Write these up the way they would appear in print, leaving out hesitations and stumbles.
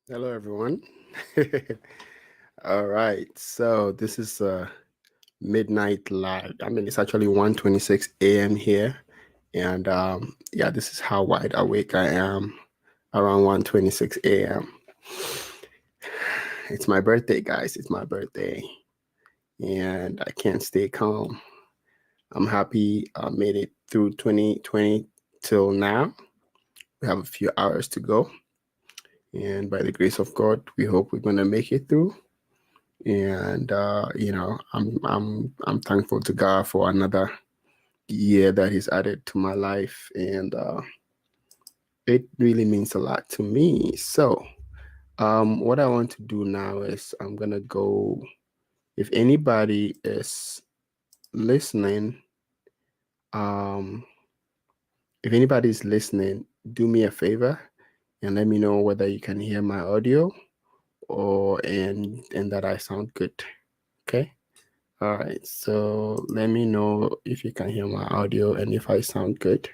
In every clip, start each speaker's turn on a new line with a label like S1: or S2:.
S1: Hello, everyone. All right, so this is midnight live. I mean, it's actually 1:26 a.m. here, and yeah, this is how wide awake I am around 1:26 a.m. It's my birthday, guys. It's my birthday, and I can't stay calm. I'm happy I made it through 2020 till now. We have a few hours to go, and by the grace of God, we hope we're gonna make it through. And I'm thankful to God for another year that He's added to my life, and it really means a lot to me. So, what I want to do now is I'm gonna go. If anybody is listening, um, if anybody is listening, do me a favor and let me know whether you can hear my audio or and that I sound good. Okay. All right, so let me know if you can hear my audio and if I sound good.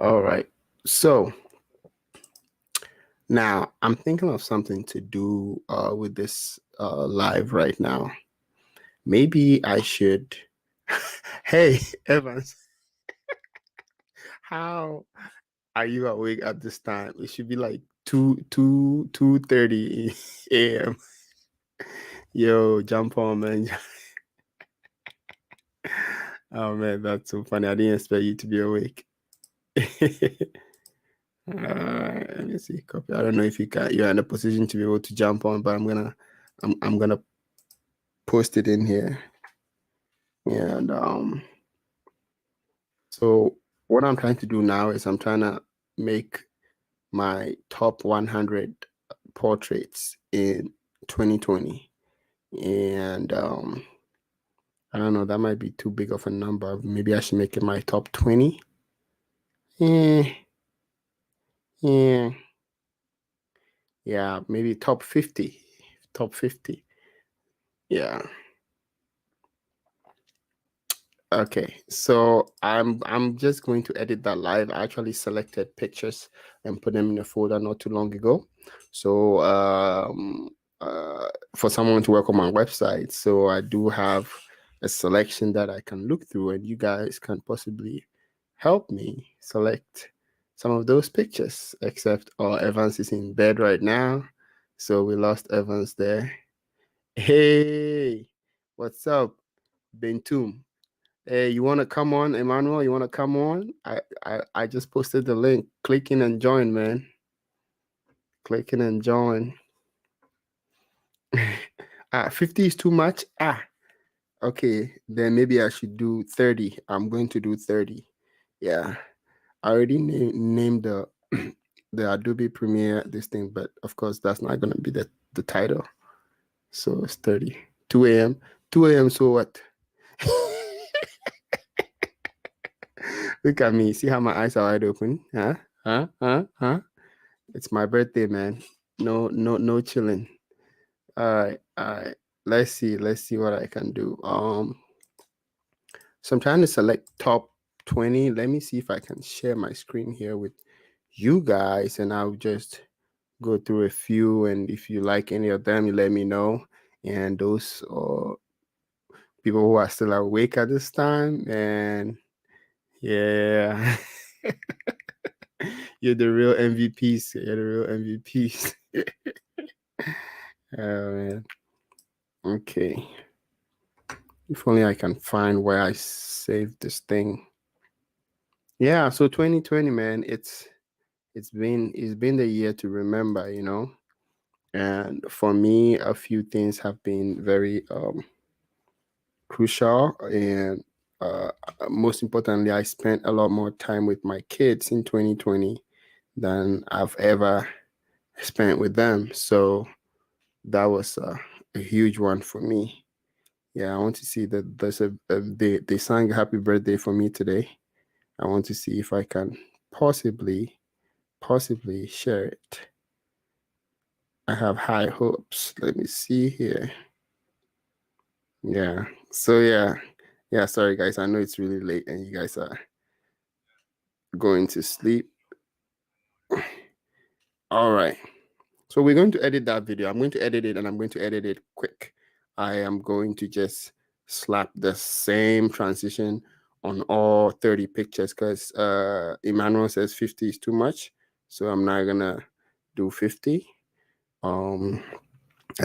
S1: All right, so now I'm thinking of something to do with this live right now. Maybe I should. Hey, Evans, how are you awake at this time? It should be like 2:30 a.m. Yo, jump on, man. Oh man, that's so funny. I didn't expect you to be awake. Let me see. Copy. I don't know if you're in a position to be able to jump on, but I'm gonna post it in here. And so what I'm trying to do now is I'm trying to make my top 100 portraits in 2020. And I don't know, that might be too big of a number. Maybe I should make it my top 20. Yeah, yeah, yeah, maybe top 50. Top 50. Yeah. Okay, so I'm just going to edit that live. I actually selected pictures and put them in a folder not too long ago. So for someone to work on my website, so I do have a selection that I can look through, and you guys can possibly help me select some of those pictures. Except Evans is in bed right now, so we lost Evans there. Hey, what's up, Bentum? Hey, you want to come on, Emmanuel? You want to come on? I just posted the link. Click in and join, man. Click in and join. 50 is too much. Okay. Then maybe I should do 30. I'm going to do 30. Yeah. I already named the the Adobe Premiere this thing, but of course that's not gonna be the title. So it's 30. 2 a.m. 2 a.m. So what? Look at me. See how my eyes are wide open? Huh? Huh? Huh? Huh? It's my birthday, man. No chilling. All right, all right. Let's see what I can do. So I'm trying to select top 20. Let me see if I can share my screen here with you guys, and I'll just go through a few. And if you like any of them, you let me know. And those people who are still awake at this time, and yeah. You're the real MVPs. You're the real MVPs. Oh man. Okay. If only I can find where I saved this thing. Yeah, so 2020, man, it's been the year to remember, And for me, a few things have been very crucial, and most importantly, I spent a lot more time with my kids in 2020 than I've ever spent with them. So that was a huge one for me. Yeah, I want to see that they sang happy birthday for me today. I want to see if I can possibly share it. I have high hopes. Let me see here. Yeah. So yeah, Yeah, sorry guys. I know it's really late and you guys are going to sleep. All right. So we're going to edit that video. I'm going to edit it and I'm going to edit it quick. I am going to just slap the same transition on all 30 pictures because Emmanuel says 50 is too much. So I'm not gonna do 50. I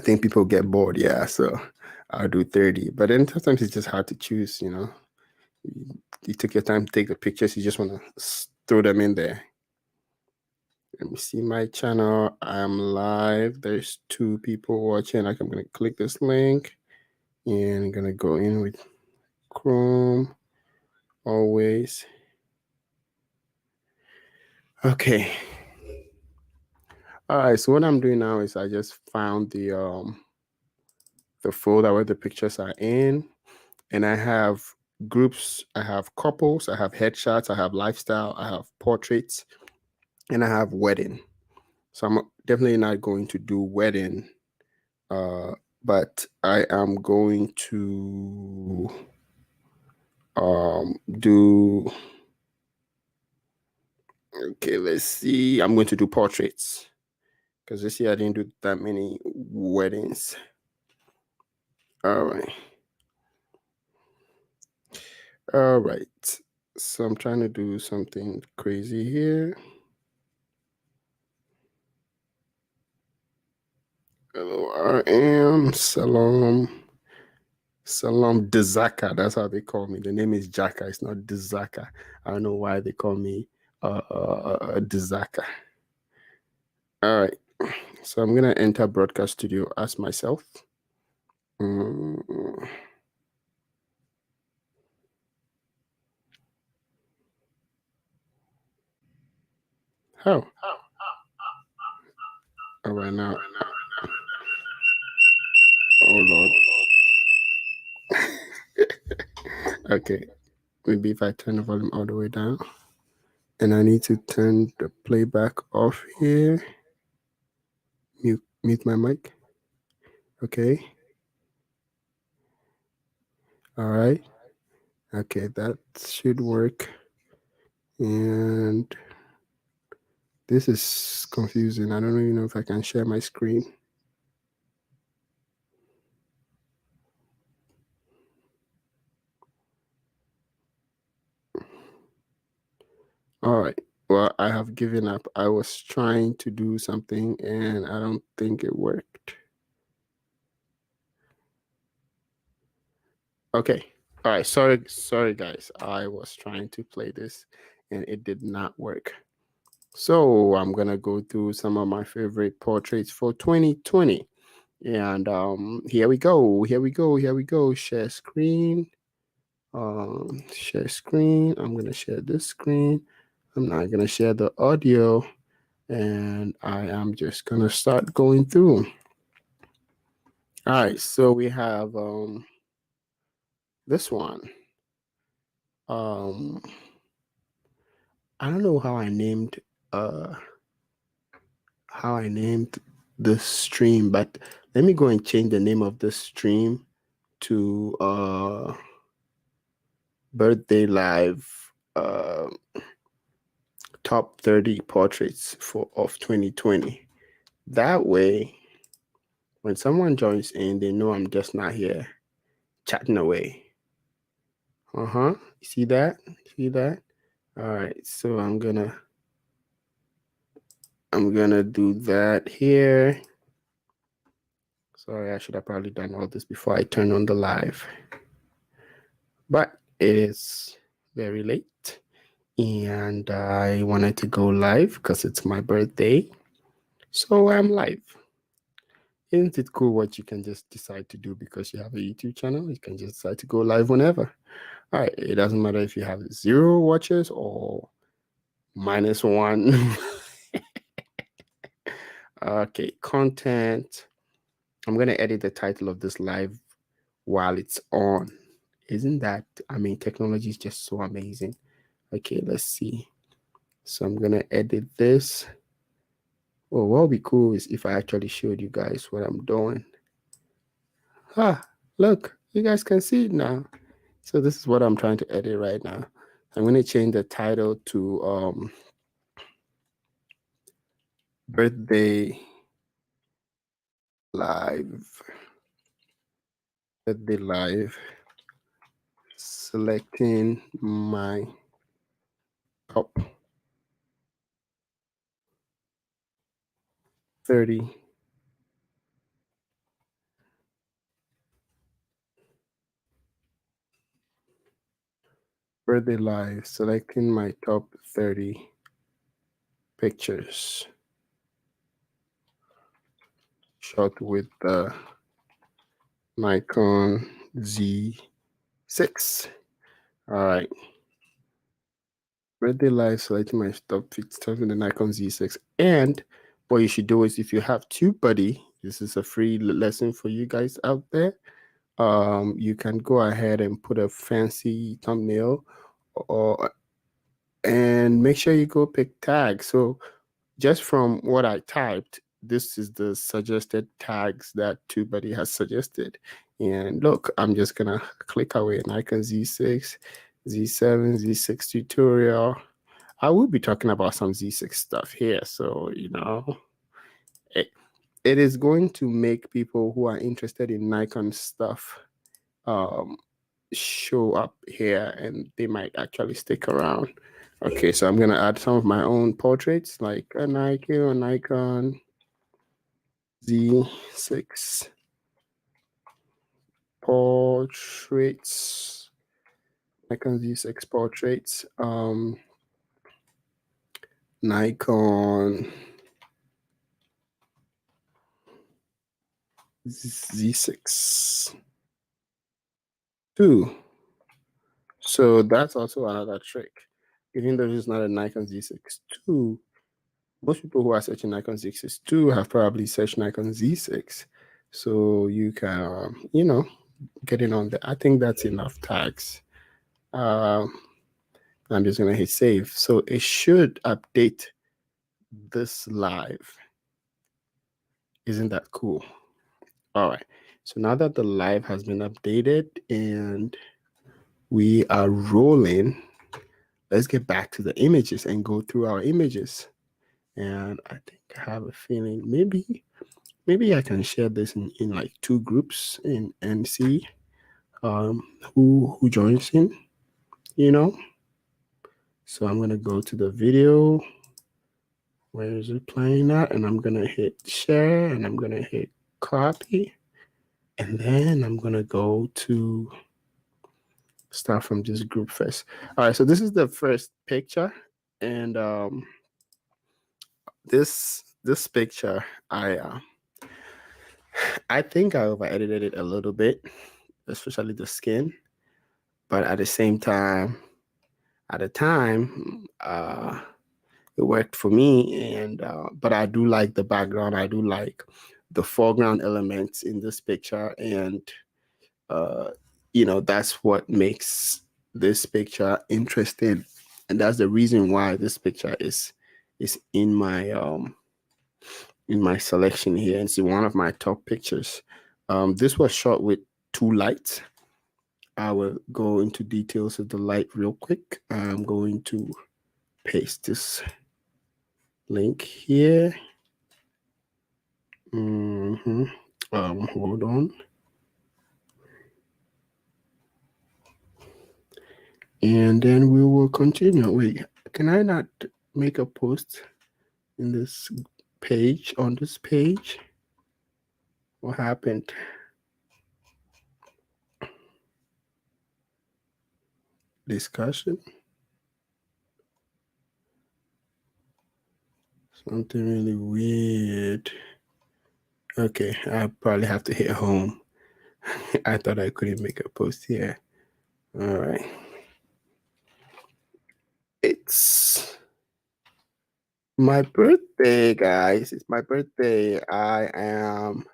S1: think people get bored, yeah. So I'll do 30. But then sometimes it's just hard to choose, you know. You took your time to take the pictures, you just want to throw them in there. Let me see my channel. I'm live. There's 2 people watching. Like, I'm going to click this link and I'm going to go in with Chrome always. Okay. All right. So what I'm doing now is I just found the folder where the pictures are in, and I have groups. I have couples. I have headshots. I have lifestyle. I have portraits, and I have wedding. So I'm definitely not going to do wedding. But I am going to do, okay, let's see. I'm going to do portraits because this year I didn't do that many weddings. All right. All right. So I'm trying to do something crazy here. Hello, RM. Salam. Salam Dezaka. That's how they call me. The name is Jaka. It's not Dezaka. I don't know why they call me Dezaka. All right. So I'm going to enter Broadcast Studio as myself. How? All right, now. Oh, Lord. Okay. Maybe if I turn the volume all the way down. And I need to turn the playback off here. Mute my mic. Okay. All right. Okay, that should work. And this is confusing. I don't even know if I can share my screen. All right. Well, I have given up. I was trying to do something and I don't think it worked. Okay. All right. Sorry, guys. I was trying to play this and it did not work. So I'm gonna go through some of my favorite portraits for 2020. And here we go. Here we go. Share screen. Share screen. I'm gonna share this screen. I'm not gonna share the audio, and I am just gonna start going through. All right, so we have this one. I don't know how I named this stream, but let me go and change the name of this stream to birthday live top 30 portraits of 2020. That way, when someone joins in, they know I'm just not here chatting away. See that? See that? All right, so I'm gonna do that here. Sorry, I should have probably done all this before I turn on the live. But it is very late and I wanted to go live because it's my birthday. So I'm live. Isn't it cool what you can just decide to do because you have a YouTube channel? You can just decide to go live whenever. All right, it doesn't matter if you have 0 watches or -1. Okay, content. I'm going to edit the title of this live while it's on. Isn't that, I mean, technology is just so amazing. Okay, let's see. So I'm going to edit this. Well, what would be cool is if I actually showed you guys what I'm doing. Look, you guys can see it now. So this is what I'm trying to edit right now. I'm going to change the title to birthday live. Birthday live. Selecting my top 30 birthday live. Selecting my top 30 pictures. Shot with the Nikon Z6. All right. Birthday live, selecting my top stuff in the Nikon Z6. And what you should do is, if you have TubeBuddy, this is a free lesson for you guys out there. You can go ahead and put a fancy thumbnail, and make sure you go pick tags. So just from what I typed, this is the suggested tags that TubeBuddy has suggested. And look, I'm just gonna click away. Nikon Z6, Z7, Z6 tutorial. I will be talking about some Z6 stuff here. So, it is going to make people who are interested in Nikon stuff show up here, and they might actually stick around. Okay, so I'm going to add some of my own portraits, like a Nikon Z6 portraits. Nikon Z6 portraits. Nikon Z6 2. So that's also another trick. Even though it's not a Nikon Z6 II, most people who are searching Nikon Z6 II have probably searched Nikon Z6. So you can, get in on that. I think that's enough tags. I'm just going to hit save. So it should update this live. Isn't that cool? All right. So now that the live has been updated and we are rolling, let's get back to the images and go through our images. And I think I have a feeling maybe I can share this in like 2 groups and see who joins in, So I'm gonna go to the video. Where is it playing at? And I'm gonna hit share, and I'm gonna hit copy, and then I'm gonna go to start from this group first. All right, so this is the first picture, and this picture, I think I over edited it a little bit, especially the skin, but at the same time, it worked for me. And but I do like the background. I do like the foreground elements in this picture, and that's what makes this picture interesting, and that's the reason why this picture is in my selection here. It's one of my top pictures. This was shot with 2 lights. I will go into details of the light real quick. I'm going to paste this link here. Hold on. And then we will continue. Wait, can I not make a post in this page, on this page? What happened? Discussion? Something really weird. Okay, I probably have to hit home. I thought I couldn't make a post here. All right. It's my birthday, guys. It's my birthday. I am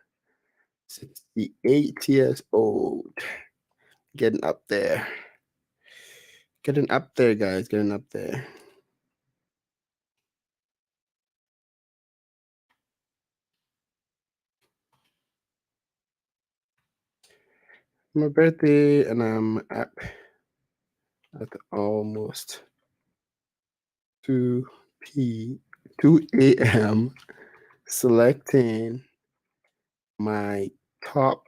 S1: 68 years old. Getting up there. Getting up there, guys. Getting up there. My birthday, and I'm up. at almost 2 2 a.m. selecting my top.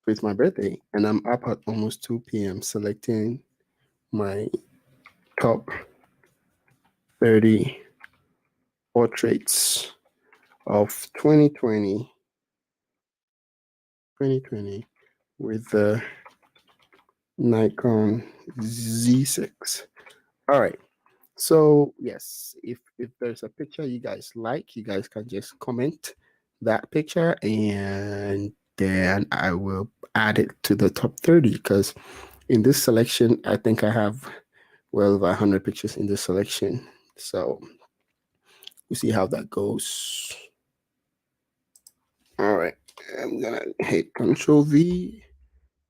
S1: It's my birthday, and I'm up at almost 2 p.m. selecting my top 30 portraits of 2020 with the Nikon Z6. All right. So yes, if there's a picture you guys like, you guys can just comment that picture, and then I will add it to the top 30, because in this selection, I think I have well over 100 pictures in this selection. So we'll see how that goes. All right, I'm gonna hit Control V,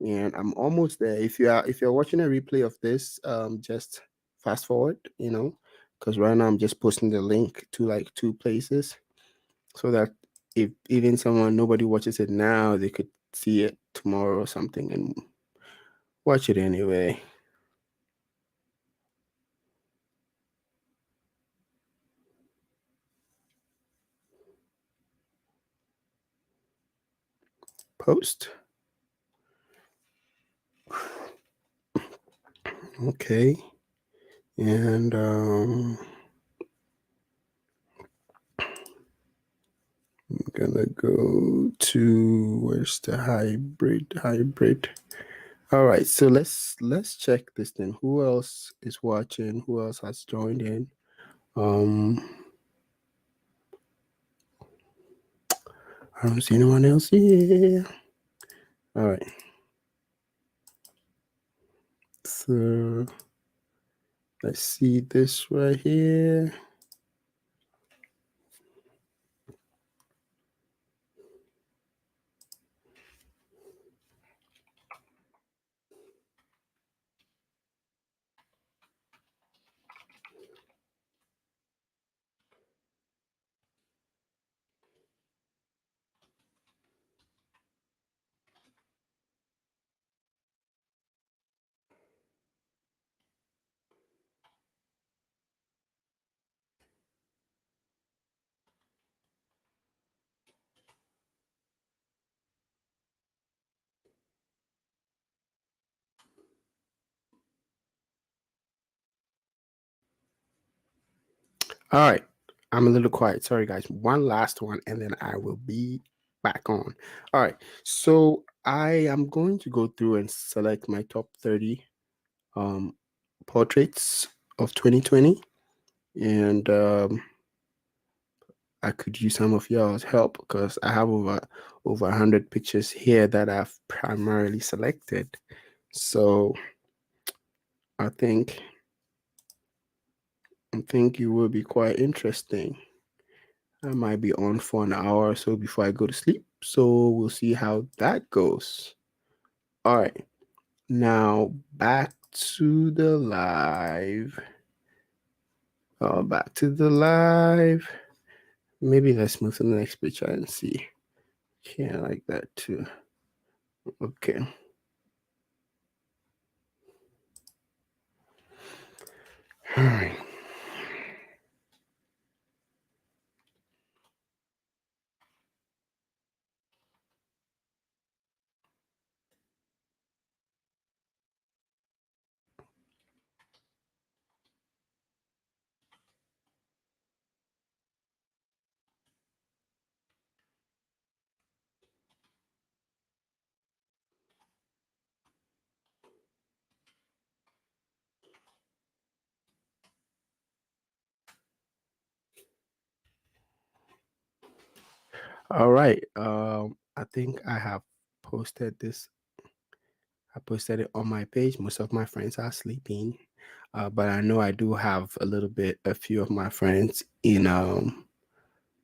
S1: and I'm almost there. If you're watching a replay of this, just fast forward, because right now I'm just posting the link to like 2 places, so that if even nobody watches it now, they could see it tomorrow or something and watch it anyway. Post. Okay. And I'm gonna go to, where's the hybrid. All right, so let's check this then. Who else is watching? Who else has joined in? I don't see anyone else here. All right. So let's see this right here. All right. I'm a little quiet. Sorry, guys. One last one, and then I will be back on. All right. So I am going to go through and select my top 30 portraits of 2020. And I could use some of y'all's help, because I have over 100 pictures here that I've primarily selected. So I think it will be quite interesting. I might be on for an hour or so before I go to sleep. So we'll see how that goes. All right. Now back to the live. Back to the live. Maybe let's move to the next picture and see. Yeah, I like that too. Okay. All right. All right. I think I have posted this. I posted it on my page. Most of my friends are sleeping, but I know I do have a few of my friends in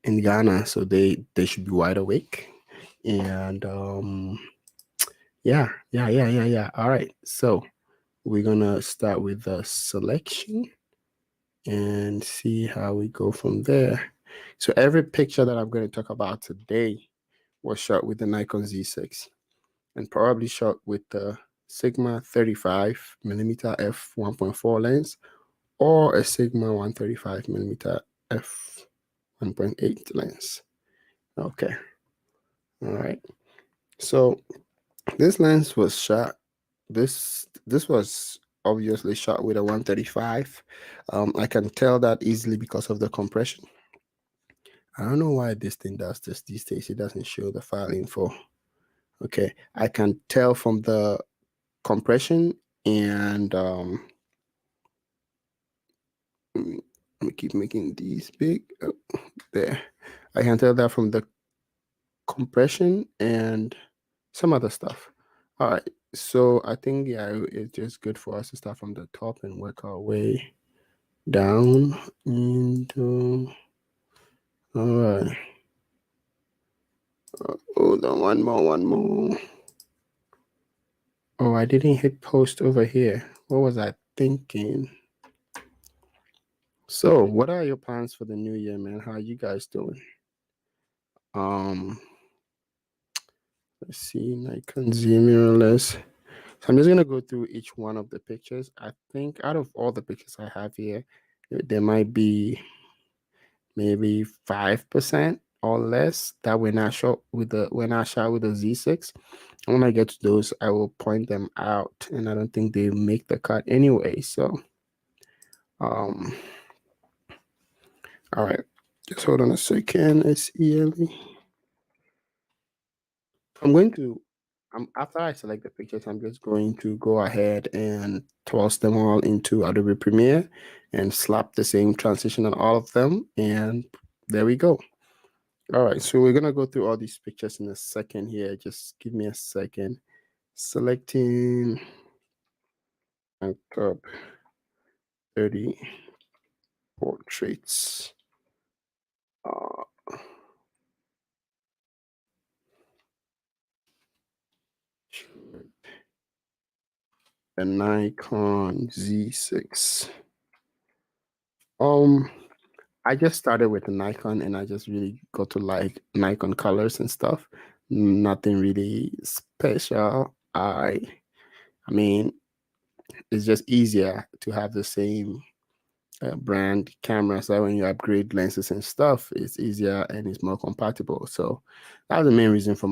S1: Ghana, so they should be wide awake. And yeah. All right. So we're gonna start with the selection and see how we go from there. So every picture that I'm going to talk about today was shot with the Nikon Z6, and probably shot with the Sigma 35 millimeter f 1.4 lens or a Sigma 135 millimeter f 1.8 lens. Okay. All right. So this lens was shot. This was obviously shot with a 135. I can tell that easily because of the compression. I don't know why this thing does this these days. It doesn't show the file info. Okay, I can tell from the compression and let me keep making these big. Oh, there. I can tell that from the compression and some other stuff. All right, so I think it's just good for us to start from the top and work our way down into. All right. Hold on, one more. Oh, I didn't hit post over here. What was I thinking? So, what are your plans for the new year, man? How are you guys doing? Let's see, Nikon Z mirrorless. So I'm just gonna go through each one of the pictures. I think out of all the pictures I have here, there might be maybe 5% or less that when I shot with the Z6. When I get to those, I will point them out, and I don't think they make the cut anyway. So, all right, just hold on a second. It's early. I'm going to, after I select the pictures, I'm just going to go ahead and toss them all into Adobe Premiere and slap the same transition on all of them. And there we go. All right, so we're going to go through all these pictures in a second here. Just give me a second. Selecting my top 30 portraits. The Nikon Z6. I just started with the Nikon and I just really got to like Nikon colors and stuff. Nothing really special. I mean, it's just easier to have the same brand camera. So when you upgrade lenses and stuff, it's easier and it's more compatible. So that was the main reason for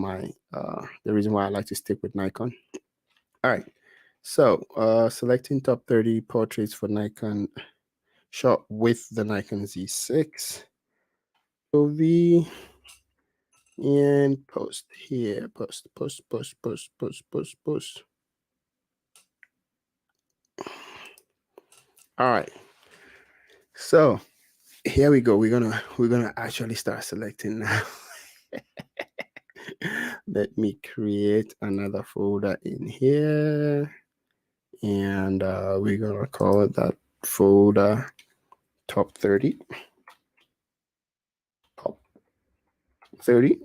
S1: the reason why I like to stick with Nikon. All right. So selecting top 30 portraits for Nikon shot with the Nikon Z6. OV and post here. Post. All right. So here we go. We're gonna actually start selecting now. Let me create another folder in here, and we're gonna call that folder top 30. Top 30.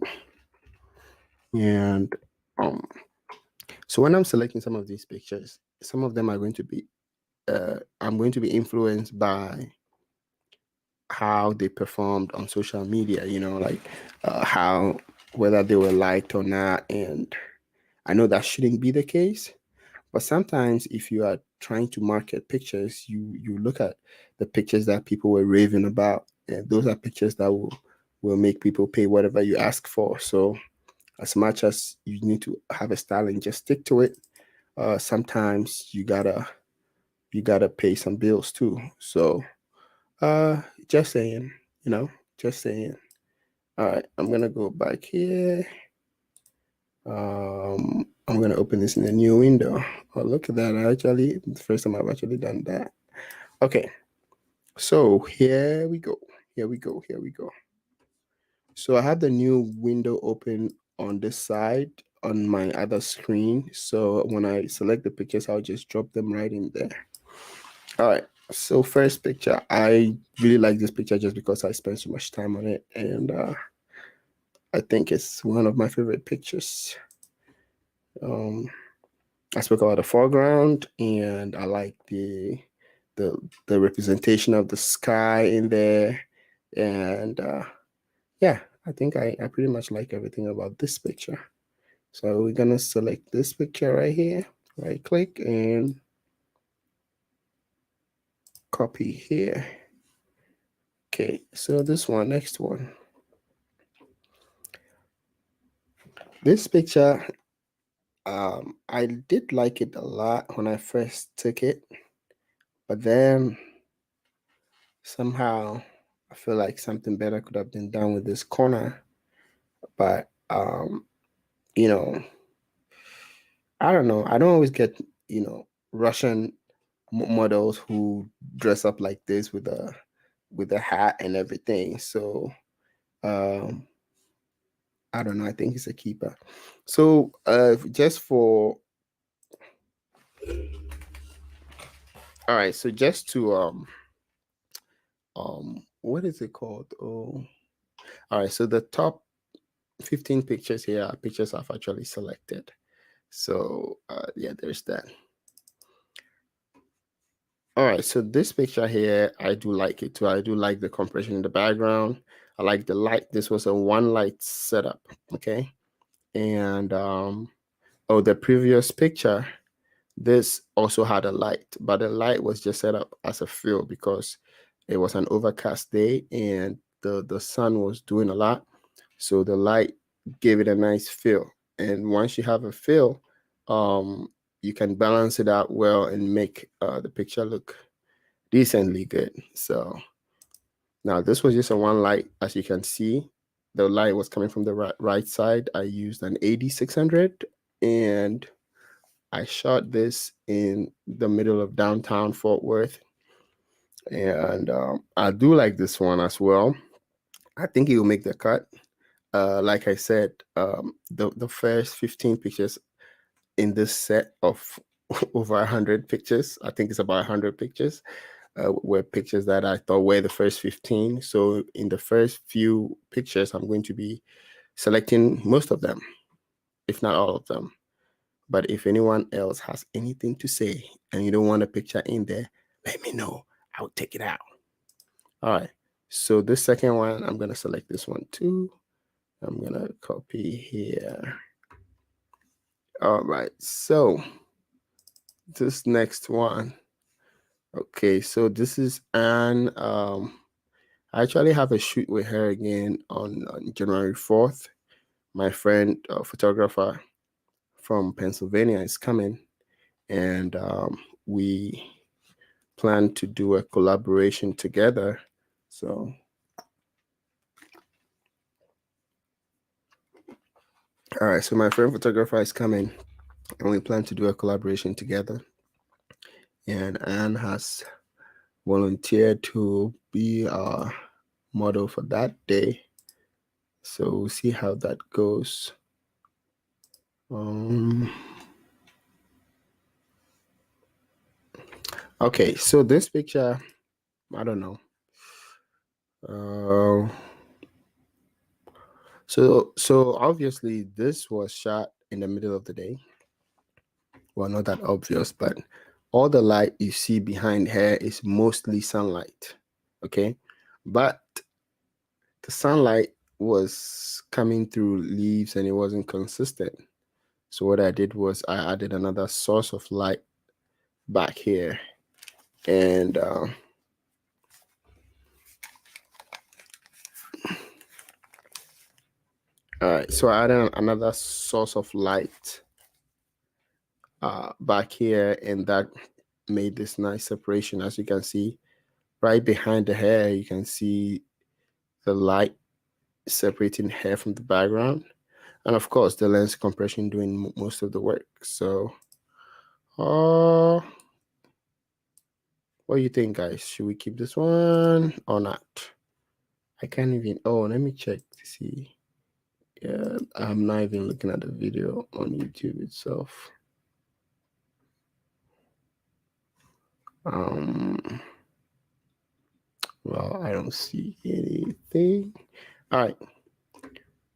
S1: And so when I'm selecting some of these pictures, some of them are going to be I'm going to be influenced by how they performed on social media, like how whether they were liked or not. And I know that shouldn't be the case, but sometimes if you are trying to market pictures, you look at the pictures that people were raving about, and those are pictures that will make people pay whatever you ask for. So as much as you need to have a style and just stick to it, sometimes you gotta pay some bills too. So just saying, just saying. All right, I'm gonna go back here. I'm gonna open this in a new window. Oh, look at that! The first time I've actually done that. Okay, so here we go. Here we go. So I have the new window open on this side on my other screen. So when I select the pictures, I'll just drop them right in there. All right. So first picture, I really like this picture just because I spent so much time on it, and I think it's one of my favorite pictures. I spoke about the foreground, and I like the representation of the sky in there, and yeah, I think I pretty much like everything about this picture. So we're gonna select this picture right here. Right click and copy here. Okay, so this one, next one. This picture, I did like it a lot when I first took it, but then somehow I feel like something better could have been done with this corner. But you know, I don't know. I don't always get, Russian models who dress up like this with a hat and everything. So I don't know. I think it's a keeper. So just for all right. So just to what is it called? Oh, all right. So the top 15 pictures here are pictures I've actually selected. So yeah, there's that. All right, so this picture here, I do like it too. I do like the compression in the background. I like the light. This was a one light setup, okay? And oh, the previous picture, this also had a light, but the light was just set up as a fill because it was an overcast day and the sun was doing a lot. So the light gave it a nice feel. And once you have a feel, you can balance it out well and make the picture look decently good. So now this was just a one light. As you can see, the light was coming from the right side. I used an AD600 and I shot this in the middle of downtown Fort Worth. And I do like this one as well. I think it will make the cut. Like I said, the first 15 pictures in this set of over 100 pictures, I think it's about 100 pictures, were pictures that I thought were the first 15. So in the first few pictures, I'm going to be selecting most of them, if not all of them. But if anyone else has anything to say and you don't want a picture in there, let me know. I'll take it out. All right. So this second one, I'm going to select this one too. I'm going to copy here. All right. So this next one. Okay. So this is Anne. I actually have a shoot with her again on January 4th. My friend, photographer from Pennsylvania, is coming, and we plan to do a collaboration together. So, all right, so my friend photographer is coming, and we plan to do a collaboration together. And Anne has volunteered to be our model for that day. So we'll see how that goes. Okay, so this picture, I don't know. So obviously this was shot in the middle of the day. Well, not that obvious, but all the light you see behind her is mostly sunlight. Okay, but the sunlight was coming through leaves and it wasn't consistent. So what I did was I added another source of light back here, and all right, so I added another source of light back here, and that made this nice separation. As you can see, right behind the hair, you can see the light separating hair from the background, and of course the lens compression doing most of the work. So what do you think, guys? Should we keep this one or not? I can't even, let me check to see. Yeah, I'm not even looking at the video on YouTube itself. Well, I don't see anything. All right,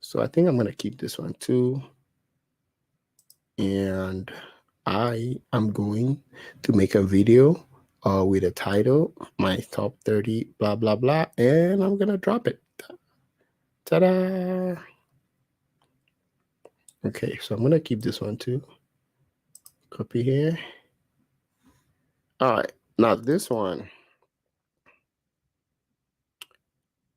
S1: so I think I'm gonna keep this one too, and I am going to make a video with a title, my top 30 blah blah blah, and I'm gonna drop it. Ta-da! Okay, so I'm gonna keep this one too. Copy here. All right, now this one.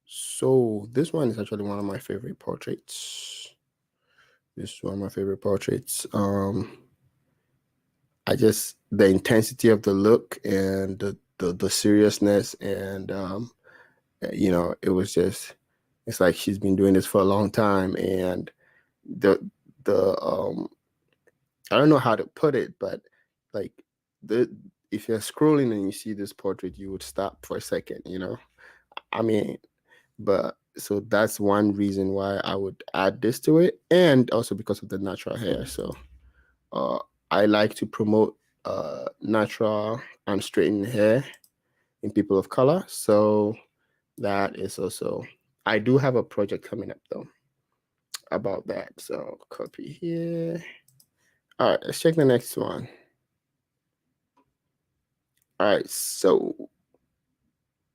S1: So this one is actually one of my favorite portraits. This is one of my favorite portraits. I just the intensity of the look and the seriousness and you know, it was just it's like she's been doing this for a long time, and the the I don't know how to put it, but like the if you're scrolling and you see this portrait, you would stop for a second, you know. I mean, but so that's one reason why I would add this to it, and also because of the natural hair. So uh, I like to promote natural and straightened hair in people of color. So that is also, I do have a project coming up though about that. So copy here. All right, let's check the next one. All right, so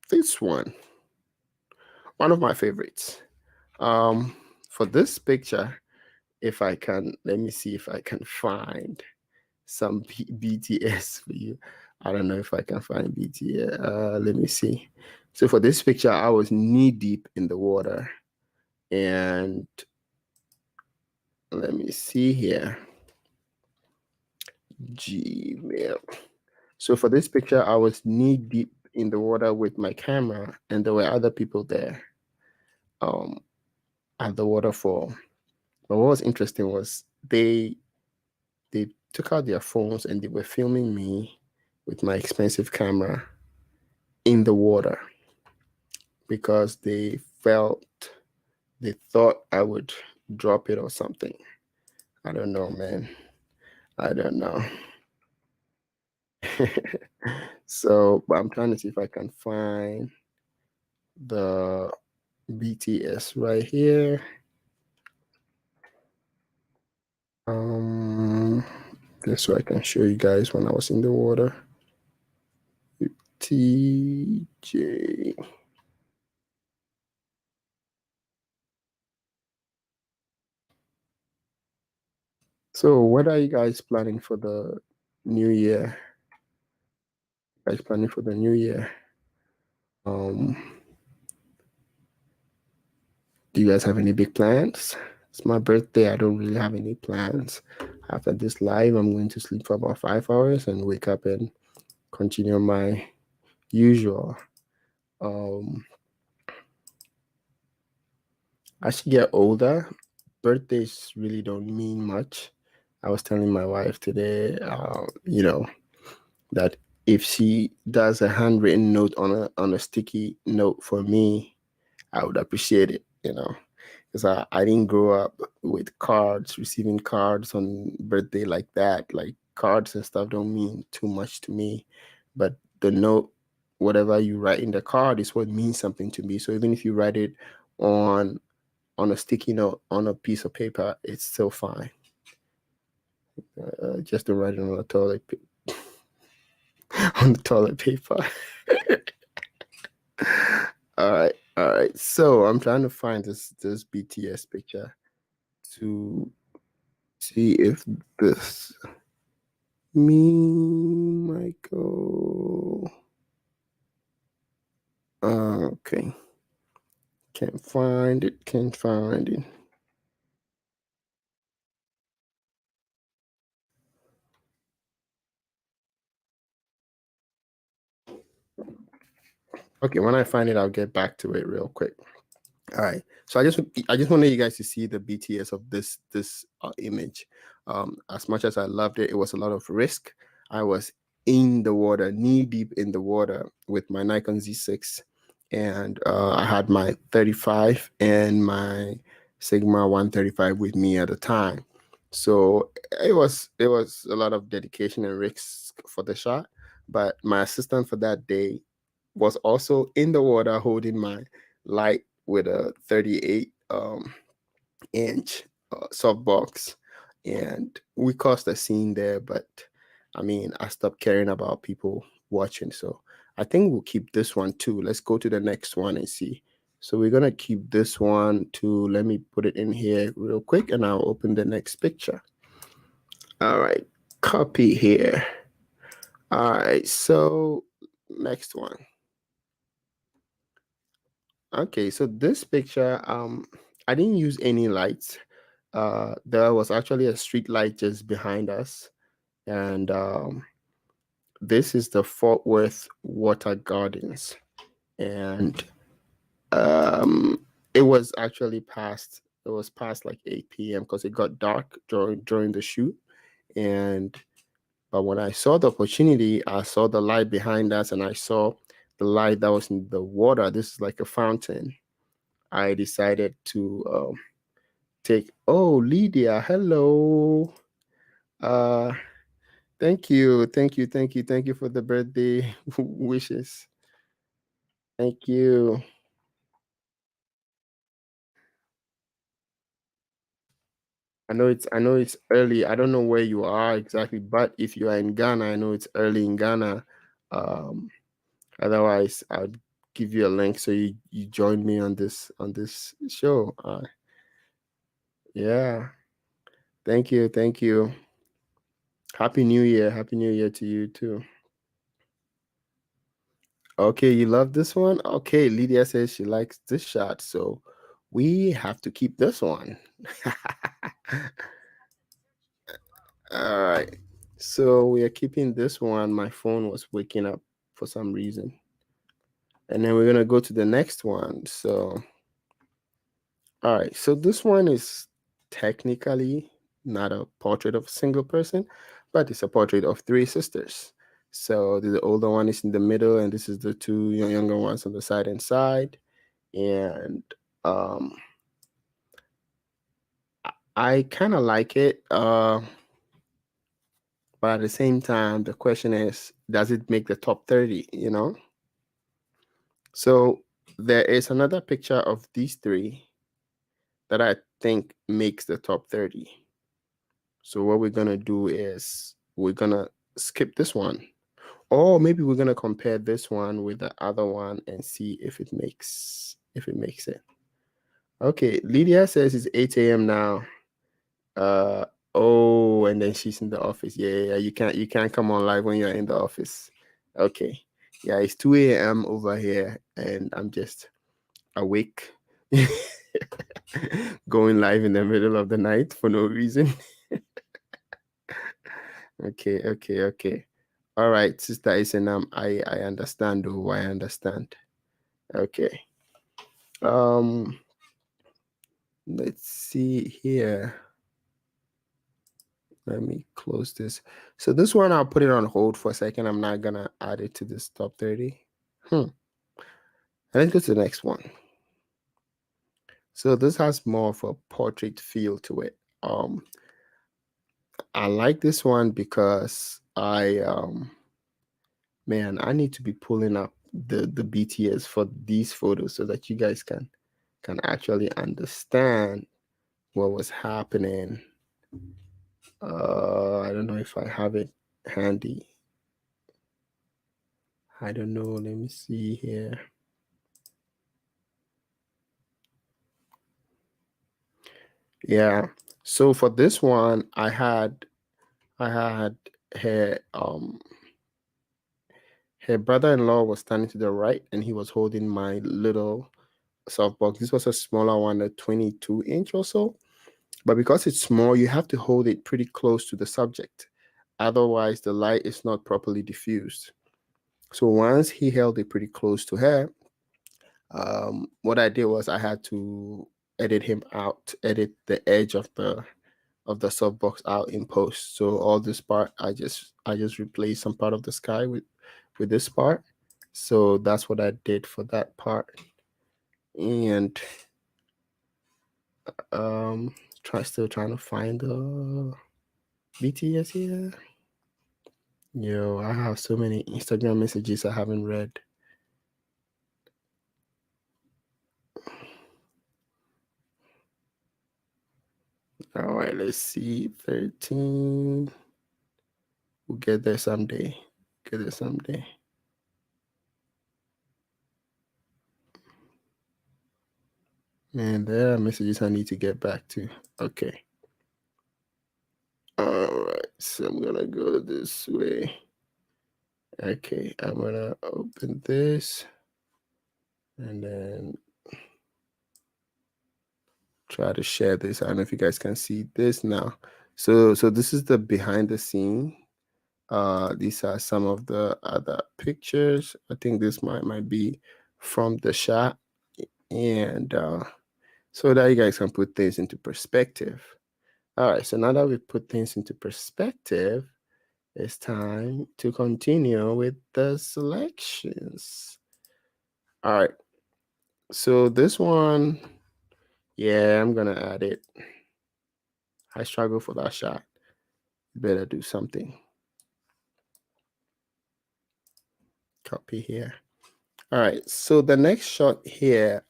S1: this one of my favorites. For this picture, if I can, let me see if I can find some BTS for you. I don't know if I can find BTS. Let me see. So for this picture, I was knee deep in the water, and let me see here. Gmail. So for this picture, I was knee deep in the water with my camera, and there were other people there at the waterfall. But what was interesting was they took out their phones and they were filming me with my expensive camera in the water because they thought I would drop it or something. I don't know, man. I don't know. So, but I'm trying to see if I can find the BTS right here. Just so I can show you guys when I was in the water. TJ. So, what are you guys planning for the new year? Guys planning for the new year? Do you guys have any big plans? It's my birthday. I don't really have any plans. After this live, I'm going to sleep for about 5 hours and wake up and continue my usual. As you get older, birthdays really don't mean much. I was telling my wife today, you know, that if she does a handwritten note on a sticky note for me, I would appreciate it, you know, because I didn't grow up with cards, receiving cards on birthday like that. Like cards and stuff don't mean too much to me, but the note, whatever you write in the card is what means something to me. So even if you write it on a sticky note on a piece of paper, it's still fine. Just to write it on the toilet on the toilet paper. All right. So I'm trying to find this BTS picture to see if this Michael. Okay. Can't find it. Can't find it. Okay, when I find it, I'll get back to it real quick. All right. So I just wanted you guys to see the BTS of this image. As much as I loved it, it was a lot of risk. I was in the water, knee deep in the water with my Nikon Z6, and I had my 35 and my Sigma 135 with me at the time. So it was a lot of dedication and risk for the shot. But my assistant for that day was also in the water holding my light with a 38 inch softbox, and we caused a scene there. But I mean, I stopped caring about people watching, so I think we'll keep this one too. Let's go to the next one and see. So we're gonna keep this one too. Let me put it in here real quick, and I'll open the next picture. All right. copy here. All right, so next one. Okay, so this picture, I didn't use any lights. There was actually a street light just behind us, and this is the Fort Worth Water Gardens, and it was actually past. It was past like 8 p.m. because it got dark during the shoot, and but when I saw the opportunity, I saw the light behind us, and I saw the light that was in the water. This is like a fountain. I decided to take. Oh, Lydia, hello. Uh, thank you for the birthday wishes. Thank you. I know it's early. I don't know where you are exactly, but if you are in Ghana, I know it's early in Ghana. Um, Otherwise, I'll give you a link so you join me on this show. Yeah. Thank you. Thank you. Happy New Year. Happy New Year to you too. Okay, you love this one? Okay, Lydia says she likes this shot, so we have to keep this one. All right. So we are keeping this one. My phone was waking up for some reason. And then we're gonna go to the next one. So all right, so this one is technically not a portrait of a single person, but it's a portrait of three sisters. So the older one is in the middle, and this is the two younger ones on the side and side. And um, I kind of like it, but at the same time, the question is, does it make the top 30? So there is another picture of these three that I think makes the top 30. So what we're gonna do is we're gonna skip this one. Or maybe we're gonna compare this one with the other one and see if it makes it. Okay, Lydia says it's 8 a.m. now. Uh oh, and then she's in the office. Yeah, you can't come on live when you're in the office. Okay. Yeah, it's 2 a.m. over here and I'm just awake. Going live in the middle of the night for no reason. Okay, okay, okay. All right, Sister Isenam, I understand. Oh, I understand. Okay. Um, let's see here. Let me close this. So this one, I'll put it on hold for a second. I'm not gonna add it to this top 30. Let's go to the next one. So this has more of a portrait feel to it. I like this one because I need to be pulling up the BTS for these photos so that you guys can actually understand what was happening. I don't know if I have it handy. I don't know. Let me see here. Yeah. So for this one, I had her brother-in-law was standing to the right and he was holding my little softbox. This was a smaller one, a 22-inch or so. But because it's small, you have to hold it pretty close to the subject. Otherwise, the light is not properly diffused. So once he held it pretty close to her, what I did was I had to edit the edge of the softbox out in post. So all this part, I just replaced some part of the sky with this part. So that's what I did for that part. And still trying to find the BTS here. Yo, I have so many Instagram messages I haven't read. All right, let's see. 13. We'll get there someday. Get there someday. Man, there are messages I need to get back to. Okay. All right. So I'm gonna go this way. Okay, I'm gonna open this and then try to share this. I don't know if you guys can see this now. So this is the behind the scene. These are some of the other pictures. I think this might be from the shot, and so that you guys can put things into perspective. All right, so now that we've put things into perspective, it's time to continue with the selections. All right, so this one, yeah, I'm gonna add it. I struggle for that shot. Better do something. Copy here. All right, so the next shot here,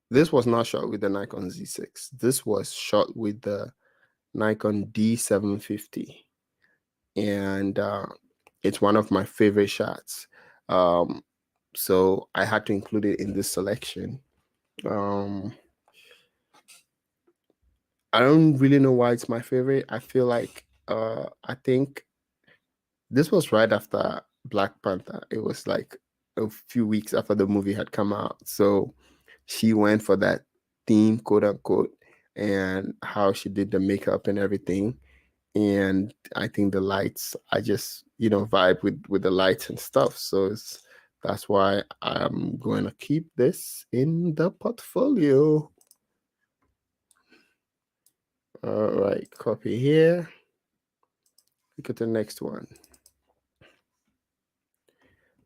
S1: this was not shot with the Nikon Z6. This was shot with the Nikon D750, and it's one of my favorite shots. So I had to include it in this selection. I don't really know why it's my favorite. I feel like I think this was right after Black Panther. It was like a few weeks after the movie had come out. So she went for that theme, quote unquote, and how she did the makeup and everything. And I think the lights, I just, vibe with the lights and stuff. So that's why I'm going to keep this in the portfolio. All right, copy here. Look at the next one.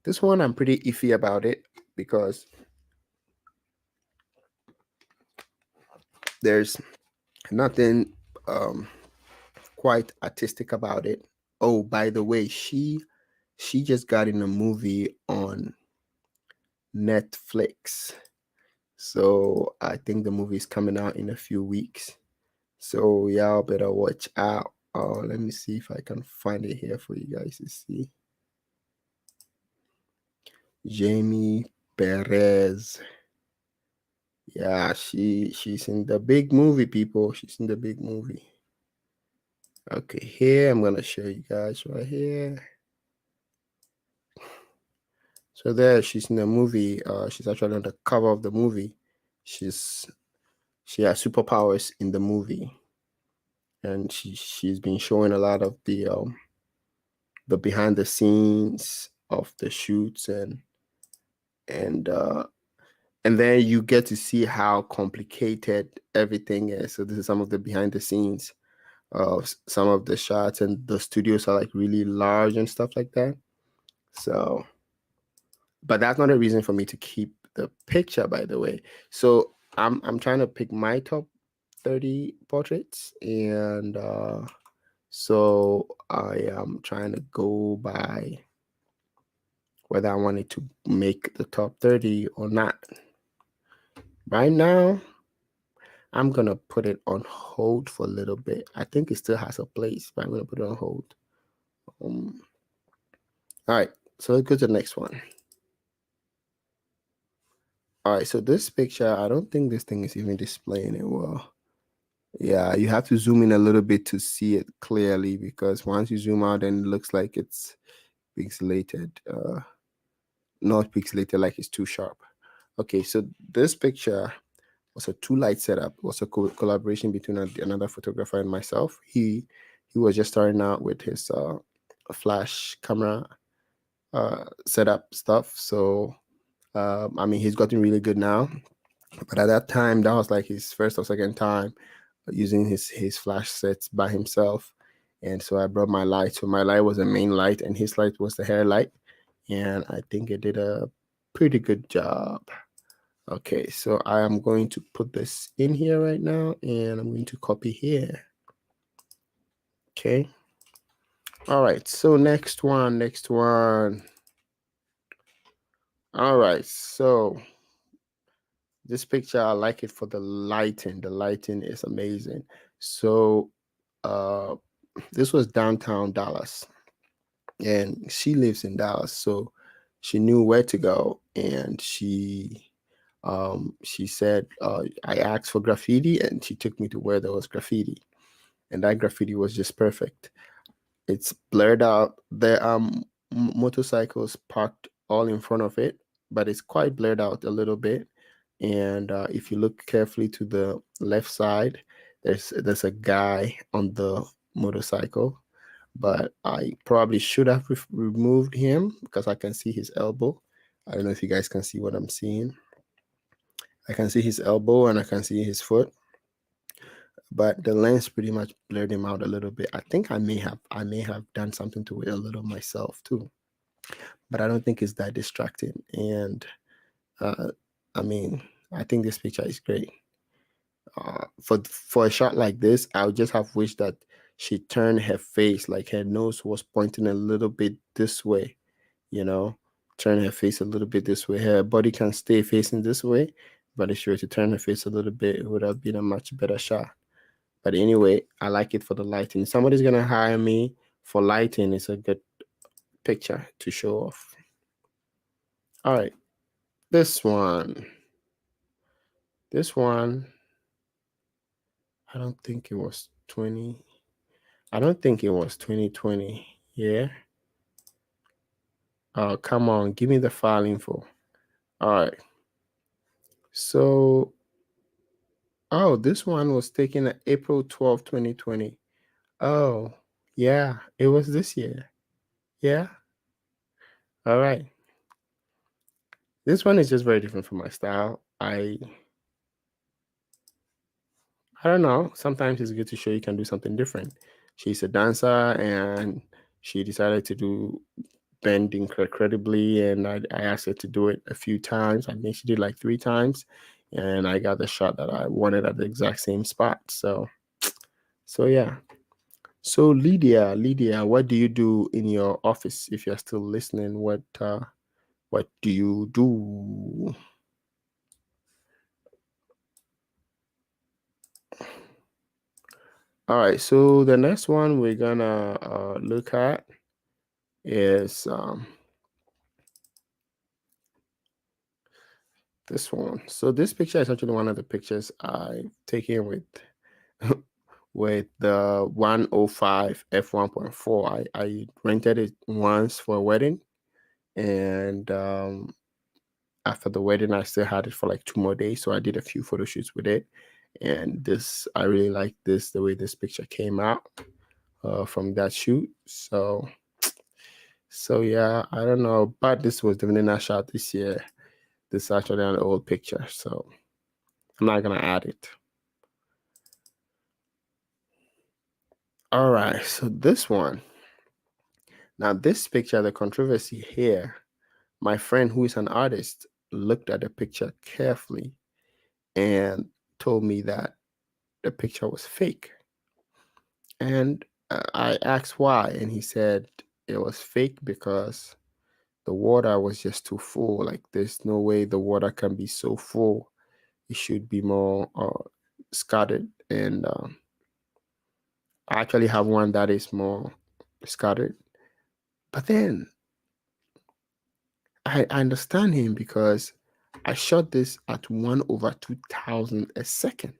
S1: This one, I'm pretty iffy about it because there's nothing quite artistic about it. Oh, by the way, she just got in a movie on Netflix. So I think the movie is coming out in a few weeks. So y'all better watch out. Oh, let me see if I can find it here for you guys to see. Jamie Perez. Yeah, she's in the big movie, people. She's in the big movie. Okay, here I'm gonna show you guys right here. So there, she's in the movie. She's actually on the cover of the movie. She has superpowers in the movie, and she's been showing a lot of the behind the scenes of the shoots and then you get to see how complicated everything is. So this is some of the behind the scenes of some of the shots, and the studios are like really large and stuff like that. So, but that's not a reason for me to keep the picture, by the way. So I'm trying to pick my top 30 portraits, and so I am trying to go by whether I wanted to make the top 30 or not. Right now, I'm gonna put it on hold for a little bit. I think it still has a place, but I'm gonna put it on hold. All right, so let's go to the next one. All right, so this picture, I don't think this thing is even displaying it well. Yeah, you have to zoom in a little bit to see it clearly, because once you zoom out, then it looks like it's pixelated. Not pixelated, like it's too sharp. Okay, so this picture was a 2-light setup. It was a collaboration between another photographer and myself. He was just starting out with his flash camera setup stuff. So I mean, he's gotten really good now, but at that time, that was like his first or second time using his flash sets by himself. And so I brought my light. So my light was a main light, and his light was the hair light. And I think it did a pretty good job. Okay, so I am going to put this in here right now, and I'm going to copy here. Okay. All right, so next one. All right, so this picture, I like it for the lighting. The lighting is amazing. So this was downtown Dallas, and she lives in Dallas, so she knew where to go, and she She said, I asked for graffiti, and she took me to where there was graffiti, and that graffiti was just perfect. It's blurred out. There are motorcycles parked all in front of it, but it's quite blurred out a little bit. And if you look carefully to the left side, there's a guy on the motorcycle, but I probably should have removed him because I can see his elbow. I don't know if you guys can see what I'm seeing. I can see his elbow and I can see his foot, but the lens pretty much blurred him out a little bit. I think I may have done something to it a little myself too, but I don't think it's that distracting. And uh, I mean, I think this picture is great. For a shot like this, I would just have wished that she turned her face, like her nose was pointing a little bit this way, you know, turn her face a little bit this way. Her body can stay facing this way, but if she were to turn her face a little bit, it would have been a much better shot. But anyway, I like it for the lighting. If somebody's gonna hire me for lighting, it's a good picture to show off. All right, this one. This one, I don't think it was 20. I don't think it was 2020. Yeah. Oh, come on, give me the file info. All right. So, oh, this one was taken at April 12, 2020. Oh, yeah, it was this year. Yeah. All right. This one is just very different from my style. I don't know. Sometimes it's good to show you can do something different. She's a dancer and she decided to do bend incredibly, and I asked her to do it a few times. I think she did like 3 times, and I got the shot that I wanted at the exact same spot. So yeah. So Lydia, what do you do in your office? If you're still listening, what do you do? All right, so the next one we're gonna look at is this one. So this picture is actually one of the pictures I've taken with with the 105 f1.4. I rented it once for a wedding, and after the wedding, I still had it for like 2 more days. So I did a few photo shoots with it, and I really like this, the way this picture came out from that shoot. So yeah, I don't know, but this was definitely not shot this year. This is actually an old picture, so I'm not gonna add it. All right, so this one. Now, this picture, the controversy here, my friend who is an artist looked at the picture carefully and told me that the picture was fake. And I asked why, and he said it was fake because the water was just too full. Like, there's no way the water can be so full. It should be more scattered. And I actually have one that is more scattered. But then I understand him because I shot this at 1/2000 a second.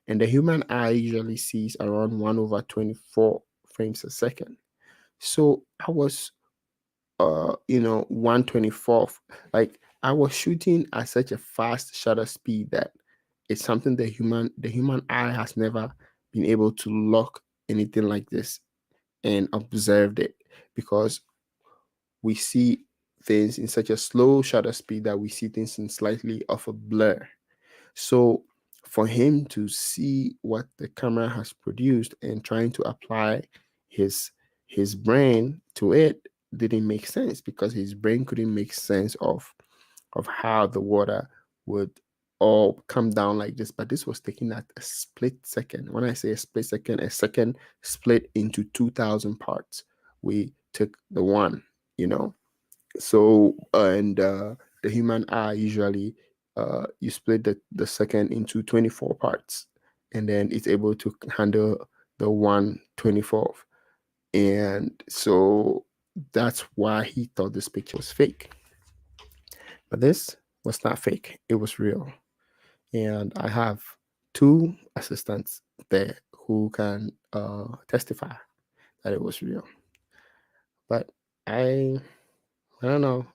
S1: And the human eye usually sees around 1/24 frames a second. So I was 1/24th. Like, I was shooting at such a fast shutter speed that it's something the human eye has never been able to lock anything like this and observed it, because we see things in such a slow shutter speed that we see things in slightly of a blur. So for him to see what the camera has produced and trying to apply his brain to it didn't make sense, because his brain couldn't make sense of how the water would all come down like this. But this was taken at a split second. When I say a split second, a second split into 2,000 parts. We took the one, you know. So and the human eye usually you split the second into 24 parts, and then it's able to handle the 1/24th. And so that's why he thought this picture was fake. But this was not fake. It was real. And I have 2 assistants there who can testify that it was real. But I don't know.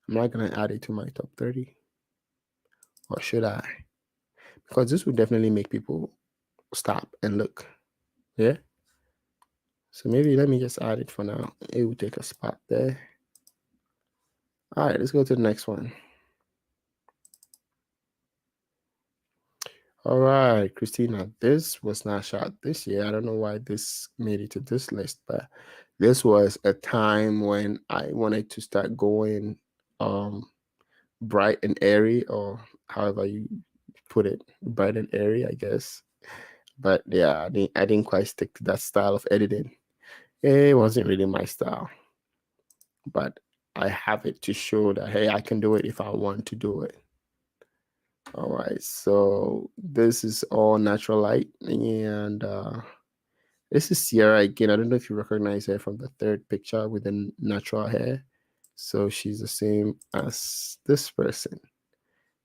S1: I'm not gonna add it to my top 30, or should I? Because this would definitely make people stop and look. Yeah. So maybe let me just add it for now. It will take a spot there. All right, let's go to the next one. All right, Christina, this was not shot this year. I don't know why this made it to this list, but this was a time when I wanted to start going bright and airy, or however you put it, bright and airy, I guess. But yeah, I didn't quite stick to that style of editing. It wasn't really my style, but I have it to show that, hey, I can do it if I want to do it. All right, so this is all natural light, and this is Sierra again. I don't know if you recognize her from the third picture with the natural hair. So she's the same as this person.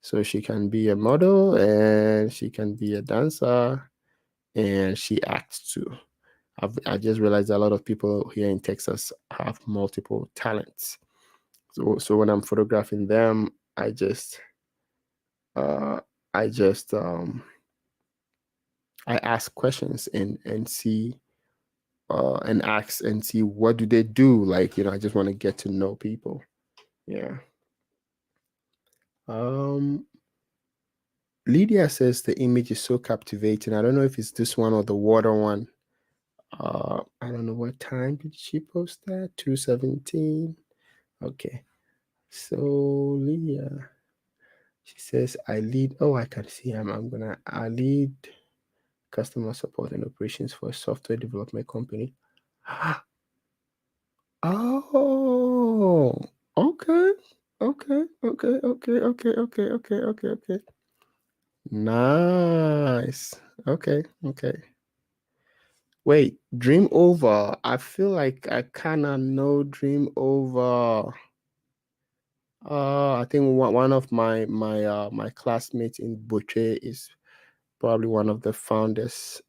S1: So she can be a model, and she can be a dancer, and she acts too. I just realized a lot of people here in Texas have multiple talents. So when I'm photographing them, uh, I just I ask questions and see and ask and see what do they do. Like, I just want to get to know people. Yeah. Lydia says the image is so captivating. I don't know if it's this one or the water one. I don't know, what time did she post that? 2:17. Okay. So Lydia, she says I lead. Oh, I can see him. I lead customer support and operations for a software development company. Oh, okay. Okay, okay, okay, okay, okay, okay, okay, okay. Nice. Okay, okay. Wait, Dream Over. I feel like I kind of know Dream Over. I think one of my classmates in Butcher is probably one of the founders.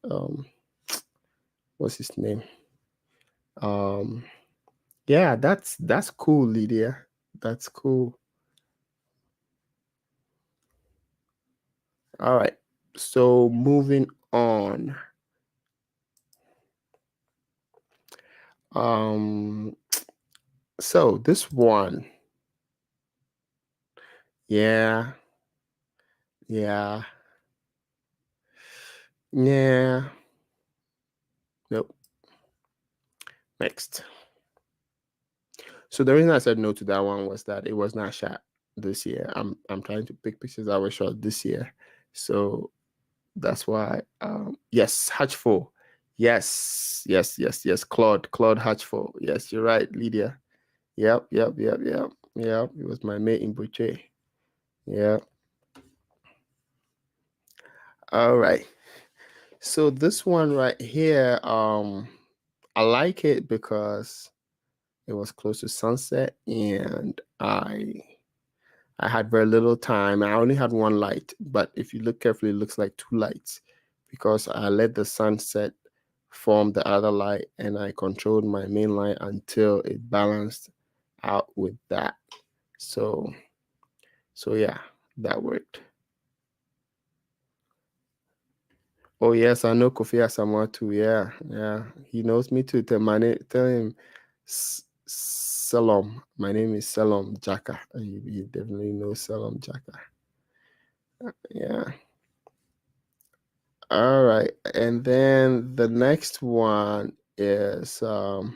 S1: What's his name? Um, yeah, that's cool, Lydia. That's cool. All right. So moving on. So this one, yeah, yeah, yeah. Nope. Next. So the reason I said no to that one was that it was not shot this year. I'm trying to pick pictures that were shot this year. So that's why yes, Hatchful. Yes, yes, yes, yes. Claude Hatchful. Yes, you're right, Lydia. Yep, yep, yep, yep. Yep. It was my mate in Butcher. Yeah. All right. So this one right here, I like it because it was close to sunset, and I had very little time. I only had one light, but if you look carefully, it looks like 2 lights because I let the sunset form the other light, and I controlled my main light until it balanced out with that. So yeah, that worked. Oh yes, I know Kofi Asamoah too. Yeah, yeah, he knows me too. Tell him, Salom. My name is Salom Jaka. You definitely know Salom Jaka. Yeah. All right, and then the next one is um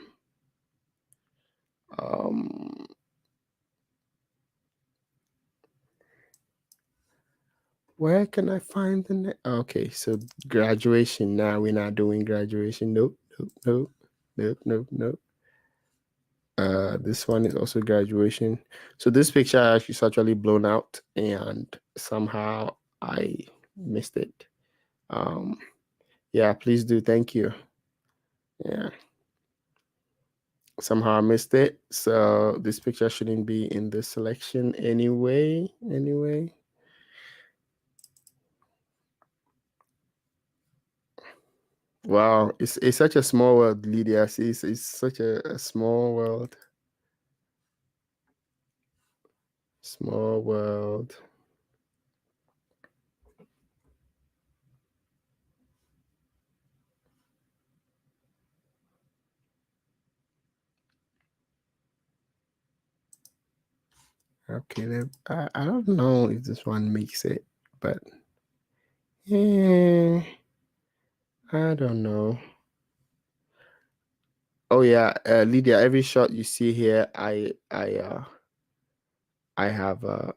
S1: where can I find the okay, so graduation. Now we're not doing graduation. Nope, nope, nope, nope, nope, nope. This one is also graduation. So this picture is actually blown out, and somehow I missed it. Yeah, please do. Thank you. Yeah. Somehow I missed it. So this picture shouldn't be in the selection anyway. Wow, it's such a small world, Lydia. See, it's such a small world. Small world. Okay, I don't know if this one makes it, but yeah, I don't know. Oh yeah, Lydia, every shot you see here, I have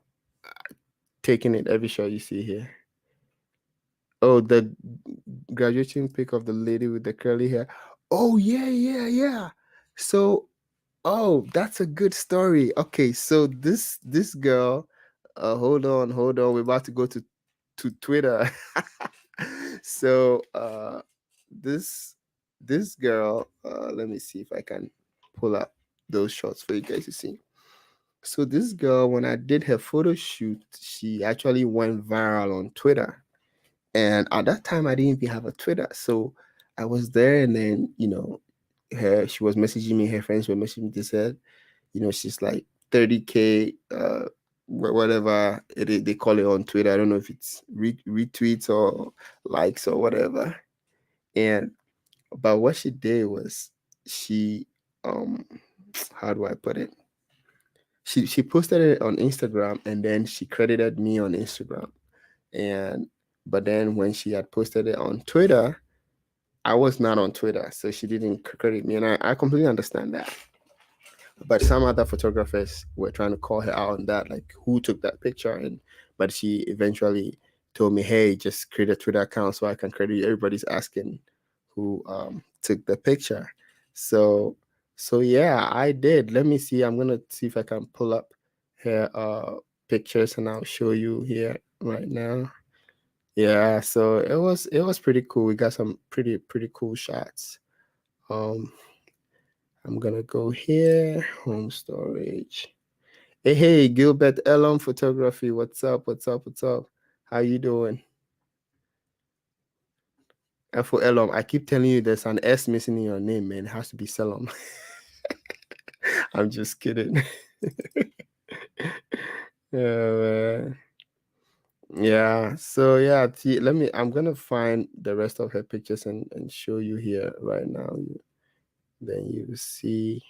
S1: taken it. Every shot you see here. Oh, the graduation pic of the lady with the curly hair. Oh yeah. So, oh, that's a good story. Okay, so this girl, hold on, we're about to go to Twitter. So, this girl, let me see if I can pull up those shots for you guys to see. So this girl, when I did her photo shoot, she actually went viral on Twitter. And at that time, I didn't even have a Twitter. So I was there, and then, she was messaging me, her friends were messaging me. They said, she's like 30K, whatever they call it on Twitter. I don't know if it's retweets or likes or whatever. And but what she did was she, um, how do I put it? She posted it on Instagram, and then she credited me on Instagram. And but then when she had posted it on Twitter, I was not on Twitter, so she didn't credit me, and I completely understand that. But some other photographers were trying to call her out on that, like who took that picture, and but she eventually told me, "Hey, just create a Twitter account so I can credit you." Everybody's asking who took the picture, so yeah, I did. Let me see. I'm gonna see if I can pull up her pictures, and I'll show you here right now. Yeah, so it was pretty cool. We got some pretty cool shots. Um, I'm gonna go here, home storage. Hey, Gilbert Elon Photography. What's up? How you doing? And for Elon, I keep telling you there's an S missing in your name, man. It has to be Selom. I'm just kidding. Yeah, man. Yeah. So yeah, I'm gonna find the rest of her pictures and show you here right now. Then you see.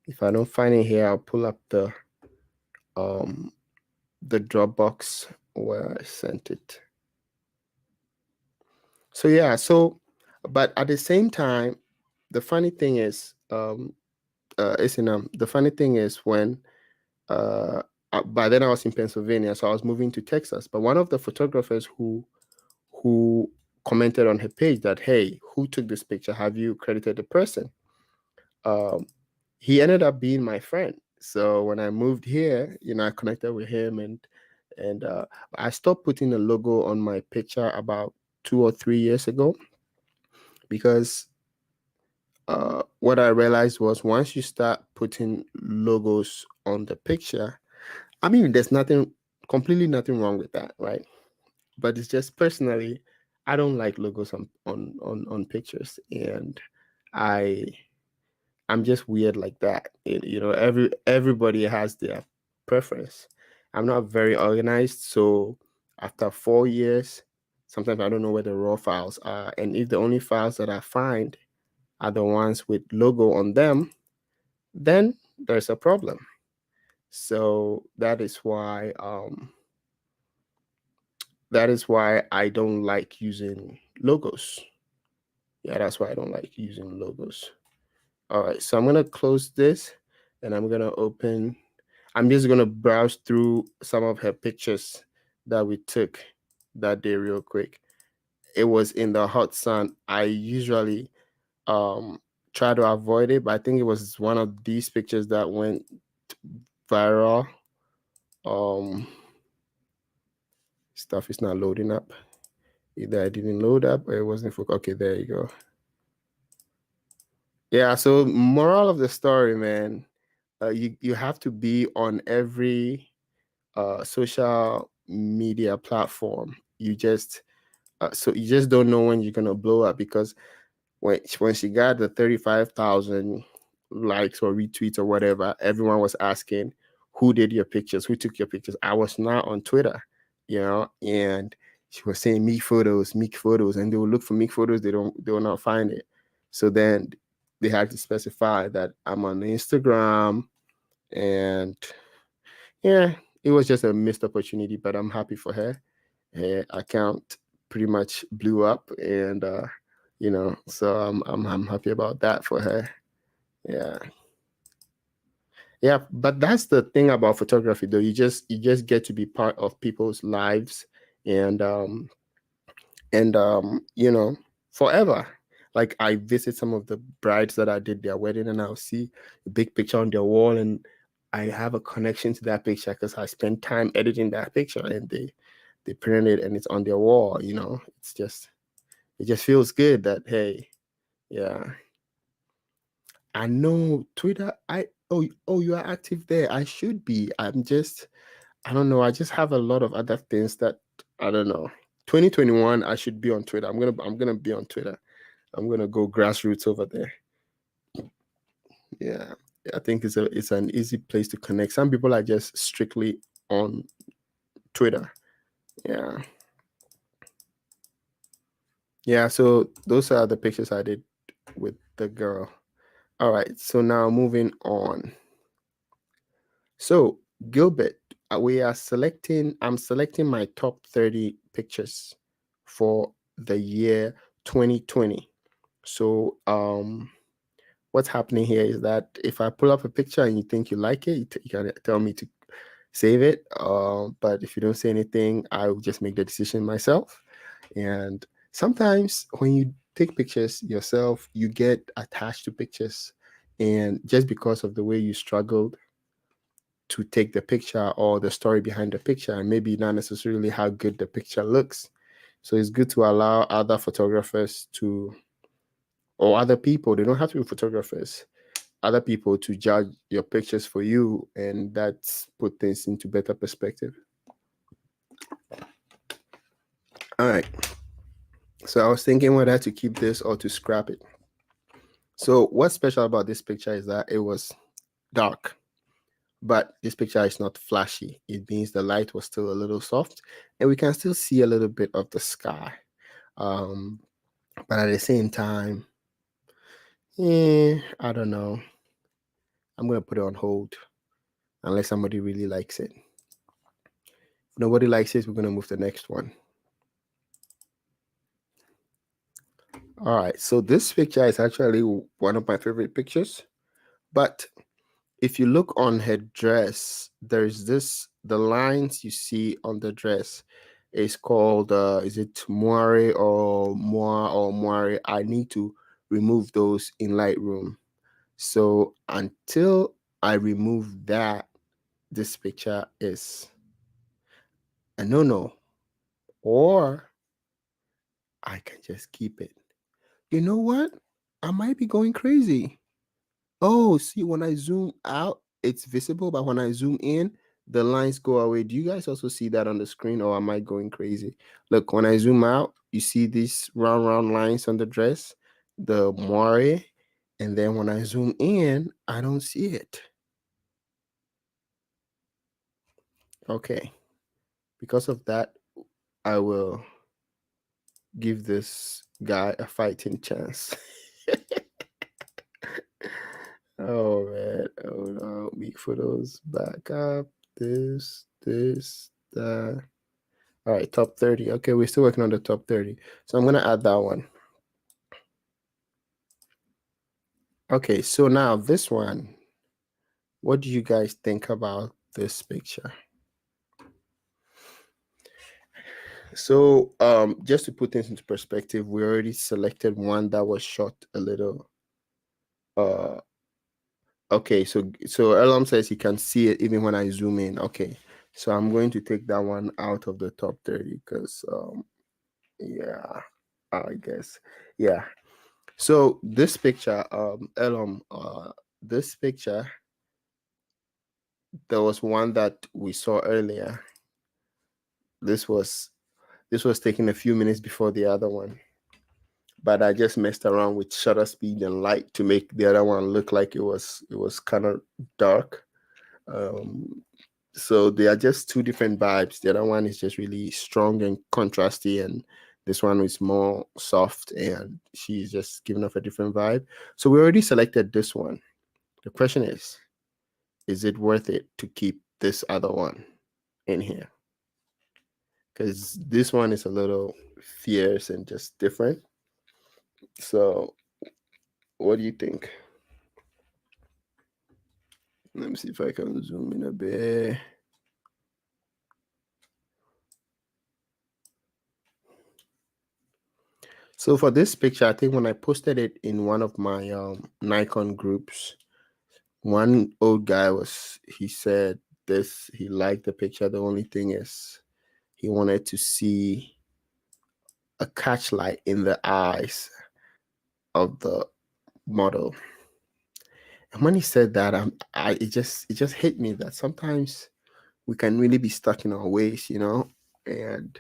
S1: If I don't find it here, I'll pull up um the Dropbox where I sent it. So yeah, but at the same time, the funny thing is, the funny thing is when by then I was in Pennsylvania, so I was moving to Texas. But one of the photographers who commented on her page that, hey, who took this picture? Have you credited the person? Um, he ended up being my friend. So when I moved here, I connected with him, and I stopped putting a logo on my picture about 2 or 3 years ago, because what I realized was once you start putting logos on the picture, I mean, there's completely nothing wrong with that, right? But it's just personally, I don't like logos on pictures, and I I'm just weird like that. Everybody has their preference. I'm not very organized, so after 4 years, sometimes I don't know where the raw files are, and if the only files that I find are the ones with logo on them, then there's a problem. So that is why I don't like using logos. Yeah, that's why I don't like using logos. All right, so I'm gonna close this, and I'm just gonna browse through some of her pictures that we took that day real quick. It was in the hot sun. I usually try to avoid it, but I think it was one of these pictures that went viral. Um, Stuff is not loading up. Either I didn't load up or it wasn't for. Okay, there you go. Yeah, so moral of the story, man, you have to be on every social media platform. So you just don't know when you're gonna blow up, because when she got the 35,000 likes or retweets or whatever, everyone was asking, who did your pictures? Who took your pictures? I was not on Twitter, and she was saying meek photos, and they will look for meek photos. They will not find it. So then they had to specify that I'm on Instagram, and yeah, it was just a missed opportunity, but I'm happy for her. Her account pretty much blew up, and so I'm happy about that for her. Yeah, yeah. But that's the thing about photography, though. You just get to be part of people's lives, and forever. Like, I visit some of the brides that I did their wedding, and I'll see a big picture on their wall, and I have a connection to that picture because I spent time editing that picture, and they printed it and it's on their wall. It just feels good that, hey, yeah, I know Twitter. Oh, you are active there. I should be. I don't know. I just have a lot of other things that I don't know. 2021, I should be on Twitter. I'm gonna be on Twitter. I'm gonna go grassroots over there. Yeah, I think it's an easy place to connect. Some people are just strictly on Twitter. Yeah, yeah. So those are the pictures I did with the girl. All right. So now moving on. So Gilbert, I'm selecting my top 30 pictures for the year 2020. So what's happening here is that if I pull up a picture and you think you like it, you can tell me to save it. But if you don't say anything, I will just make the decision myself. And sometimes when you take pictures yourself, you get attached to pictures. And just because of the way you struggled to take the picture or the story behind the picture, and maybe not necessarily how good the picture looks. So it's good to allow other photographers or other people, they don't have to be photographers, other people to judge your pictures for you, and that's put things into better perspective. All right. So I was thinking whether to keep this or to scrap it. So what's special about this picture is that it was dark, but this picture is not flashy. It means the light was still a little soft, and we can still see a little bit of the sky. Um, but at the same time, I don't know. I'm gonna put it on hold unless somebody really likes it. If nobody likes it, we're gonna move to the next one. All right, so this picture is actually one of my favorite pictures. But if you look on her dress, the lines you see on the dress is called, is it moire or moire? I need to remove those in Lightroom. So until I remove that, this picture is a no-no, or I can just keep it. You know what? I might be going crazy. Oh, see, when I zoom out, it's visible, but when I zoom in, the lines go away. Do you guys also see that on the screen, or am I going crazy? Look, when I zoom out, you see these round lines on the dress, the moire, and then when I zoom in, I don't see it. Okay. Because of that, I will give this guy a fighting chance. Oh man, oh no, weak photos, back up, that. All right, top 30. Okay, we're still working on the top 30. So I'm gonna add that one. Okay, so now this one, what do you guys think about this picture? So just to put things into perspective, we already selected one that was shot a little okay, so Elam says he can see it even when I zoom in. Okay, so I'm going to take that one out of the top 30 because yeah, I guess. Yeah. So this picture, Elom, this picture, there was one that we saw earlier. This was taken a few minutes before the other one, but I just messed around with shutter speed and light to make the other one look like it was kind of dark. Um, so they are just two different vibes. The other one is just really strong and contrasty, and this one is more soft, and she's just giving off a different vibe. So we already selected this one. The question is it worth it to keep this other one in here? Because this one is a little fierce and just different. So what do you think? Let me see if I can zoom in a bit. So for this picture, I think when I posted it in one of my Nikon groups, one old guy he said he liked the picture. The only thing is he wanted to see a catch light in the eyes of the model. And when he said that, it just hit me that sometimes we can really be stuck in our ways, and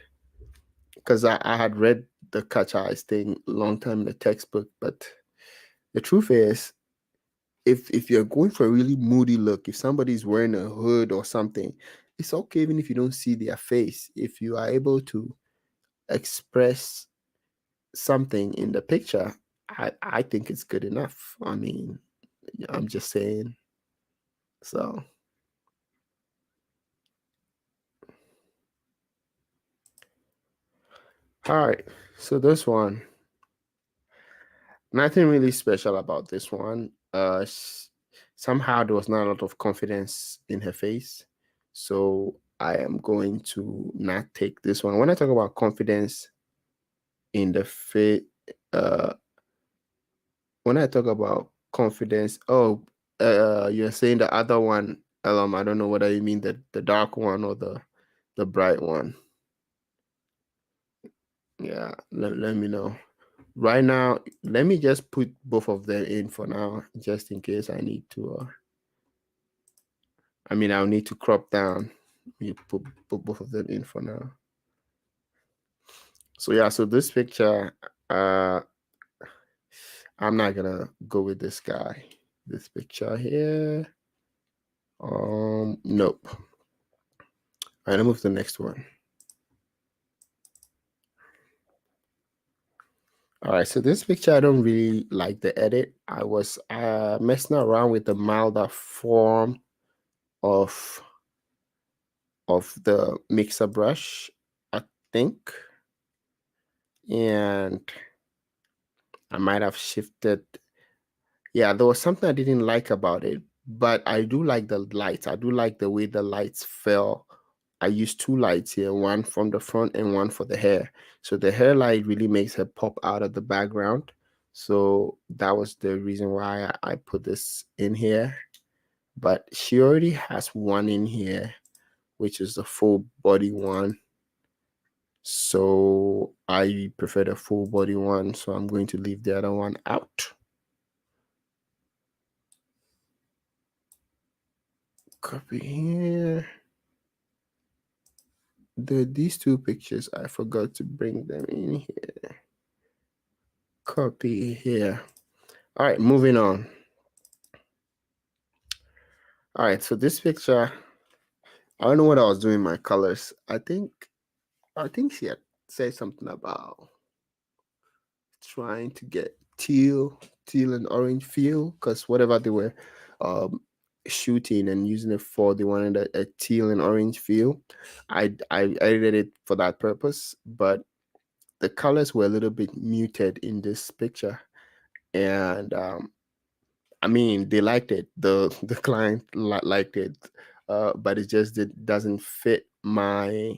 S1: because I had read the catch eyes thing a long time in the textbook, but the truth is, if you're going for a really moody look, if somebody's wearing a hood or something, it's okay even if you don't see their face. If you are able to express something in the picture, I think it's good enough. I mean, I'm just saying. So, all right. So this one, nothing really special about this one. Somehow there was not a lot of confidence in her face. So I am going to not take this one. When I talk about confidence in the face, when I talk about confidence, you're saying the other one, I don't know whether you mean the dark one or the bright one. Yeah, let me know. Right now, let me just put both of them in for now, just in case I need to. I'll need to crop down. You put both of them in for now. So yeah, so this picture, I'm not gonna go with this guy. This picture here. Nope. All right, let's move to the next one. All right, so this picture, I don't really like the edit. I was messing around with the milder form of the mixer brush, I think. And I might have shifted. Yeah, there was something I didn't like about it, but I do like the lights. I do like the way the lights fell. I used two lights here, one from the front and one for the hair. So the hair light really makes her pop out of the background. So that was the reason why I put this in here. But she already has one in here, which is the full body one. So I prefer the full body one. So I'm going to leave the other one out. Copy here. These two pictures, I forgot to bring them in here. Copy here. All right, moving on. All right, so this picture, I don't know what I was doing in my colors. I think she had said something about trying to get teal and orange feel, because whatever they were shooting and using it for, they wanted a teal and orange feel. I edited it for that purpose, but the colors were a little bit muted in this picture, and they liked it. The client liked it, but it doesn't fit my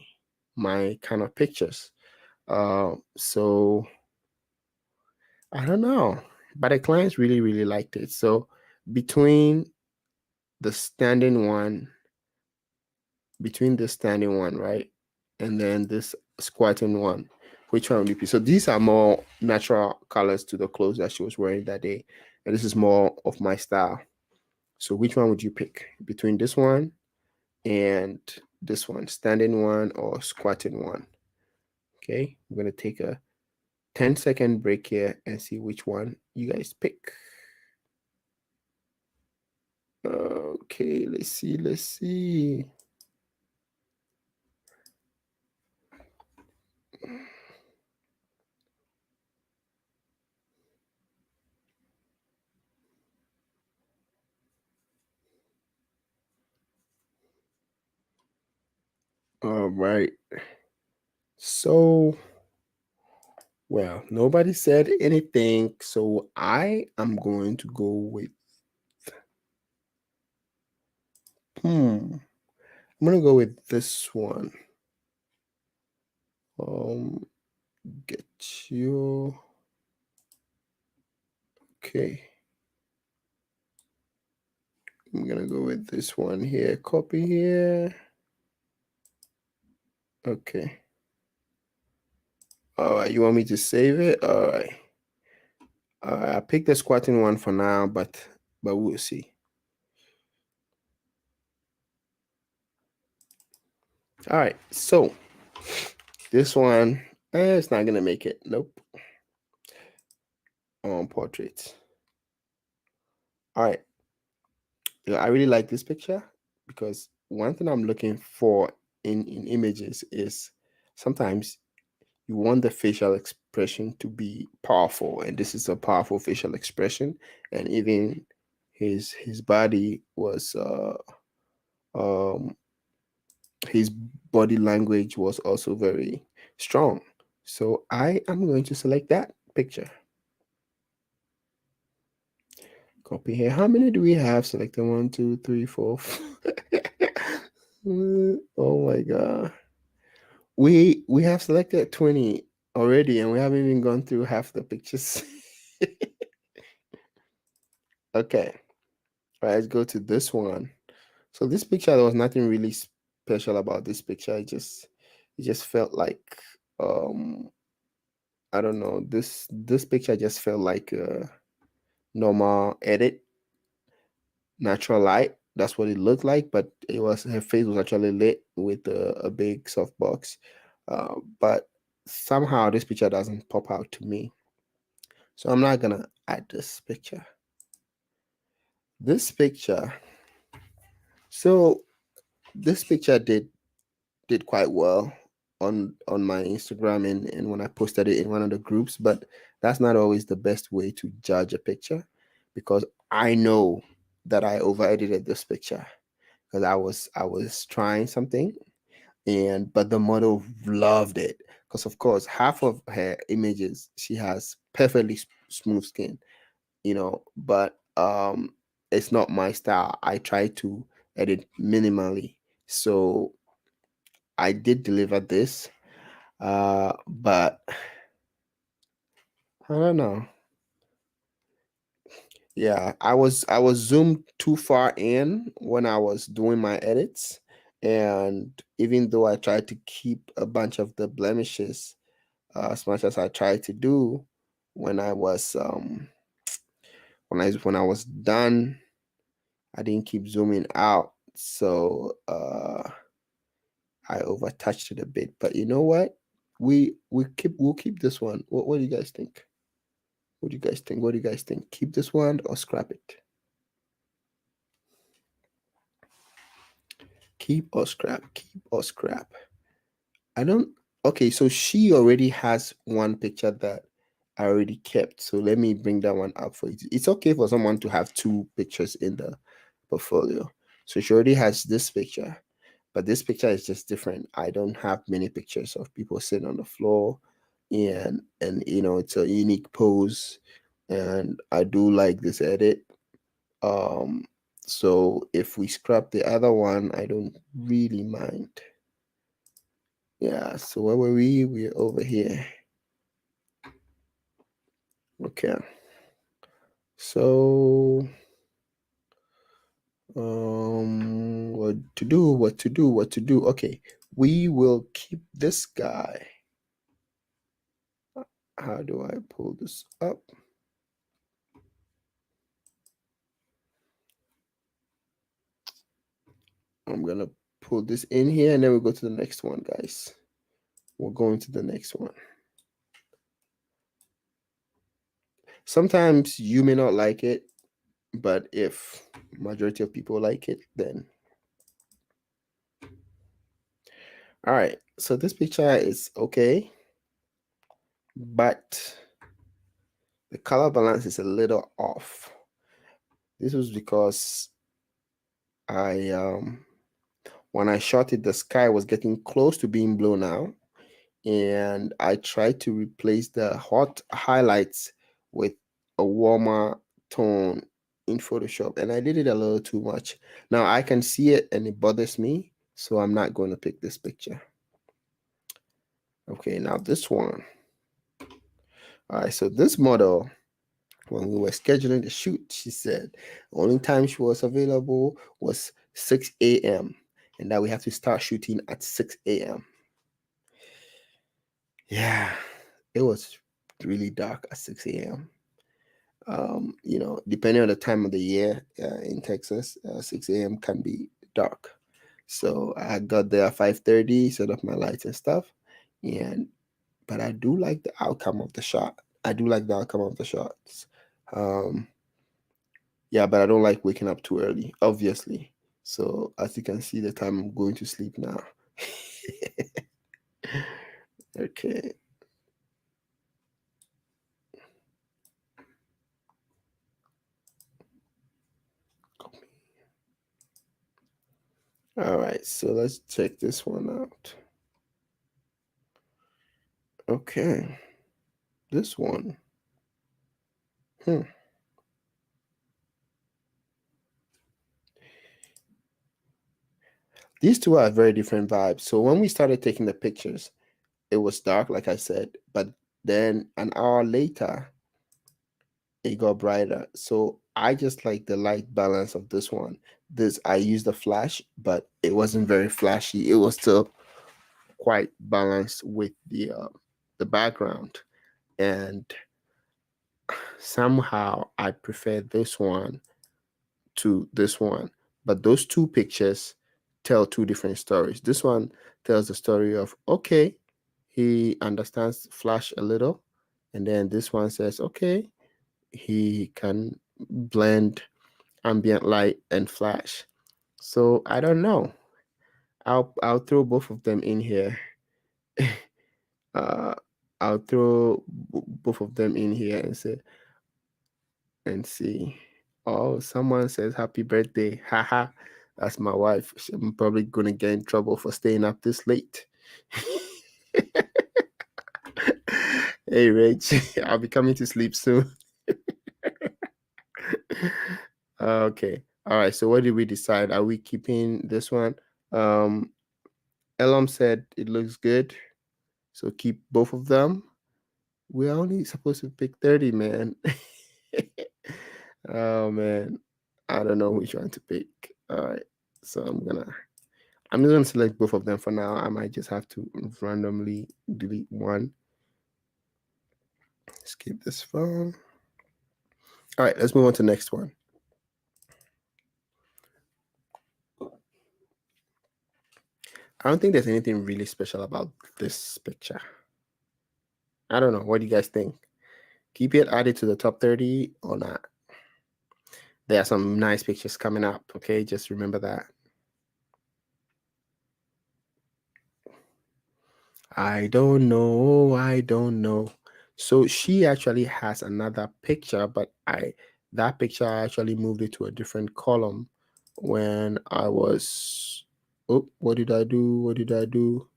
S1: kind of pictures. So I don't know, but the clients really, really liked it. So between the standing one, right, and then this squatting one, Which one would you pick? So these are more natural colors to the clothes that she was wearing that day. And this is more of my style. So which one would you pick between this one and this one, standing one or squatting one? Okay, I'm going to take a 10-second break here and see which one you guys pick. Okay, let's see. All right. So, well, nobody said anything, so I am going to go with I'm gonna go with this one. Get you. Okay. I'm gonna go with this one here. Copy here. Okay. All right. You want me to save it? All right. I picked the squatting one for now, but we'll see. All right. So this one, it's not gonna make it. Nope. On portraits. All right. I really like this picture because one thing I'm looking for in images is sometimes you want the facial expression to be powerful, and this is a powerful facial expression. And even his body was his body language was also very strong. So I am going to select that picture. Copy here. How many do we have selected? 1, 2, 3, 4. Oh my god. We have selected 20 already, and we haven't even gone through half the pictures. Okay. All right, let's go to this one. So this picture, there was nothing really special about this picture. It just felt like I don't know. This picture just felt like a normal edit, natural light. That's what it looked like, but it was her face was actually lit with a big softbox. But somehow this picture doesn't pop out to me. So I'm not gonna add this picture. This picture. So this picture did quite well on my Instagram and when I posted it in one of the groups, but that's not always the best way to judge a picture because I know that I over edited this picture because I was trying something and but the model loved it because of course half of her images she has perfectly smooth skin, but it's not my style. I try to edit minimally. So I did deliver this, but I don't know. Yeah, I was zoomed too far in when I was doing my edits, and even though I tried to keep a bunch of the blemishes, as much as I tried to do, when I was when I was done, I didn't keep zooming out, so I overtouched it a bit. But you know what? We'll keep this one. What do you guys think? What do you guys think? What do you guys think? Keep this one or scrap it? Keep or scrap? Keep or scrap? I don't. Okay, so she already has one picture that I already kept. So let me bring that one up for you. It's okay for someone to have two pictures in the portfolio. So she already has this picture, but this picture is just different. I don't have many pictures of people sitting on the floor, and it's a unique pose, and I do like this edit. Um, so if we scrap the other one, I don't really mind. Yeah, so where were we? We're over here. Okay. So what to do? Okay. We will keep this guy. How do I pull this up? I'm gonna pull this in here, and then we'll go to the next one, guys. We're going to the next one. Sometimes you may not like it, but if majority of people like it, then all right. So this picture is okay, but the color balance is a little off. This was because I when I shot it, the sky was getting close to being blown out, and I tried to replace the hot highlights with a warmer tone in Photoshop, and I did it a little too much. Now I can see it and it bothers me, so I'm not going to pick this picture. Okay, now this one. All right, so this model, when we were scheduling the shoot, she said the only time she was available was 6 a.m. and that we have to start shooting at 6 a.m. Yeah, it was really dark at 6 a.m. Depending on the time of the year in Texas, 6 a.m. can be dark. So I got there at 5:30, set up my lights and stuff. But I do like the outcome of the shot. I do like the outcome of the shots. Yeah, but I don't like waking up too early, obviously. So as you can see, the time I'm going to sleep now. Okay. All right, so let's check this one out. Okay, this one. These two are very different vibes. So when we started taking the pictures, it was dark, like I said, but then an hour later, it got brighter. So I just like the light balance of this one. This I used a flash, but it wasn't very flashy. It was still quite balanced with the background, and somehow I prefer this one to this one. But those two pictures tell two different stories. This one tells the story of, okay, he understands flash a little, and then this one says, okay, he can blend ambient light and flash. So I don't know. I'll throw both of them in here. uh, I'll throw both of them in here and see. Oh, someone says happy birthday. Haha. That's my wife. I'm probably gonna get in trouble for staying up this late. Hey Rich, I'll be coming to sleep soon. Okay. All right. So what did we decide? Are we keeping this one? Elam said it looks good. So keep both of them. We're only supposed to pick 30, man. Oh man. I don't know which one to pick. All right. So I'm just gonna select both of them for now. I might just have to randomly delete one. Skip this phone. All right, let's move on to the next one. I don't think there's anything really special about this picture. I don't know. What do you guys think? Keep it added to the top 30 or not? There are some nice pictures coming up, okay? Just remember that. I don't know. I don't know. So she actually has another picture, but that picture I actually moved it to a different column when I was what did I do? What did I do?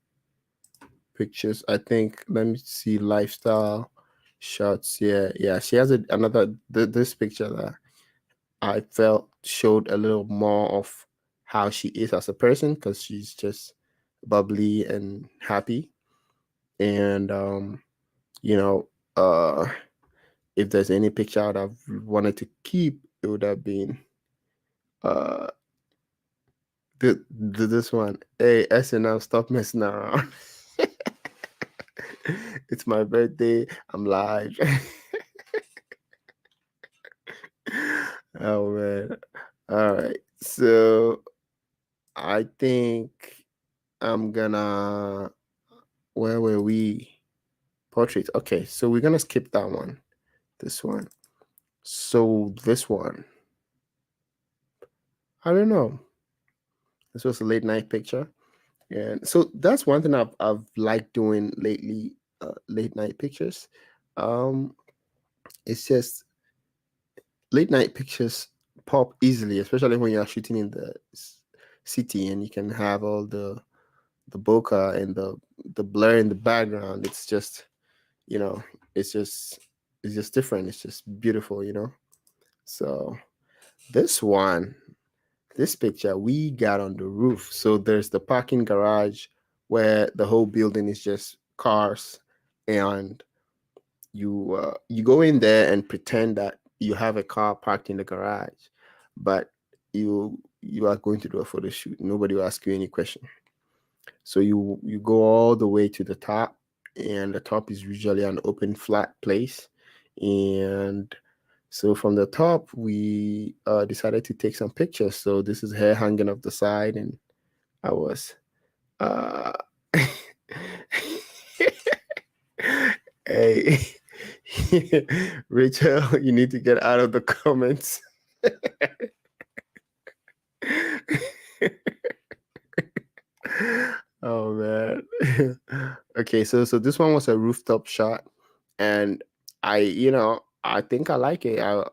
S1: Pictures. I think let me see lifestyle shots. Yeah. She has another this picture that I felt showed a little more of how she is as a person because she's just bubbly and happy. And you know, if there's any picture I'd have wanted to keep, it would have been uh this one. Hey, SNL, stop messing around. It's my birthday. I'm live. Oh man. All right. So I think I'm gonna, where were we? Portrait. Okay, so we're gonna skip that one. This one. So this one. I don't know. This was a late night picture. And so that's one thing I've liked doing lately, late night pictures. Um, it's just late night pictures pop easily, especially when you're shooting in the city and you can have all the bokeh and the blur in the background. It's just, you know, it's just it's just different. It's just beautiful, you know. So this one, this picture we got on the roof. So there's the parking garage where the whole building is just cars, and you go in there and pretend that you have a car parked in the garage, but you are going to do a photo shoot. Nobody will ask you any question. So you go all the way to the top, and the top is usually an open flat place. And so from the top, we decided to take some pictures. So this is hair hanging off the side, and I was uh hey, Rachel, you need to get out of the comments. Oh man. Okay, so this one was a rooftop shot, and I think I like it.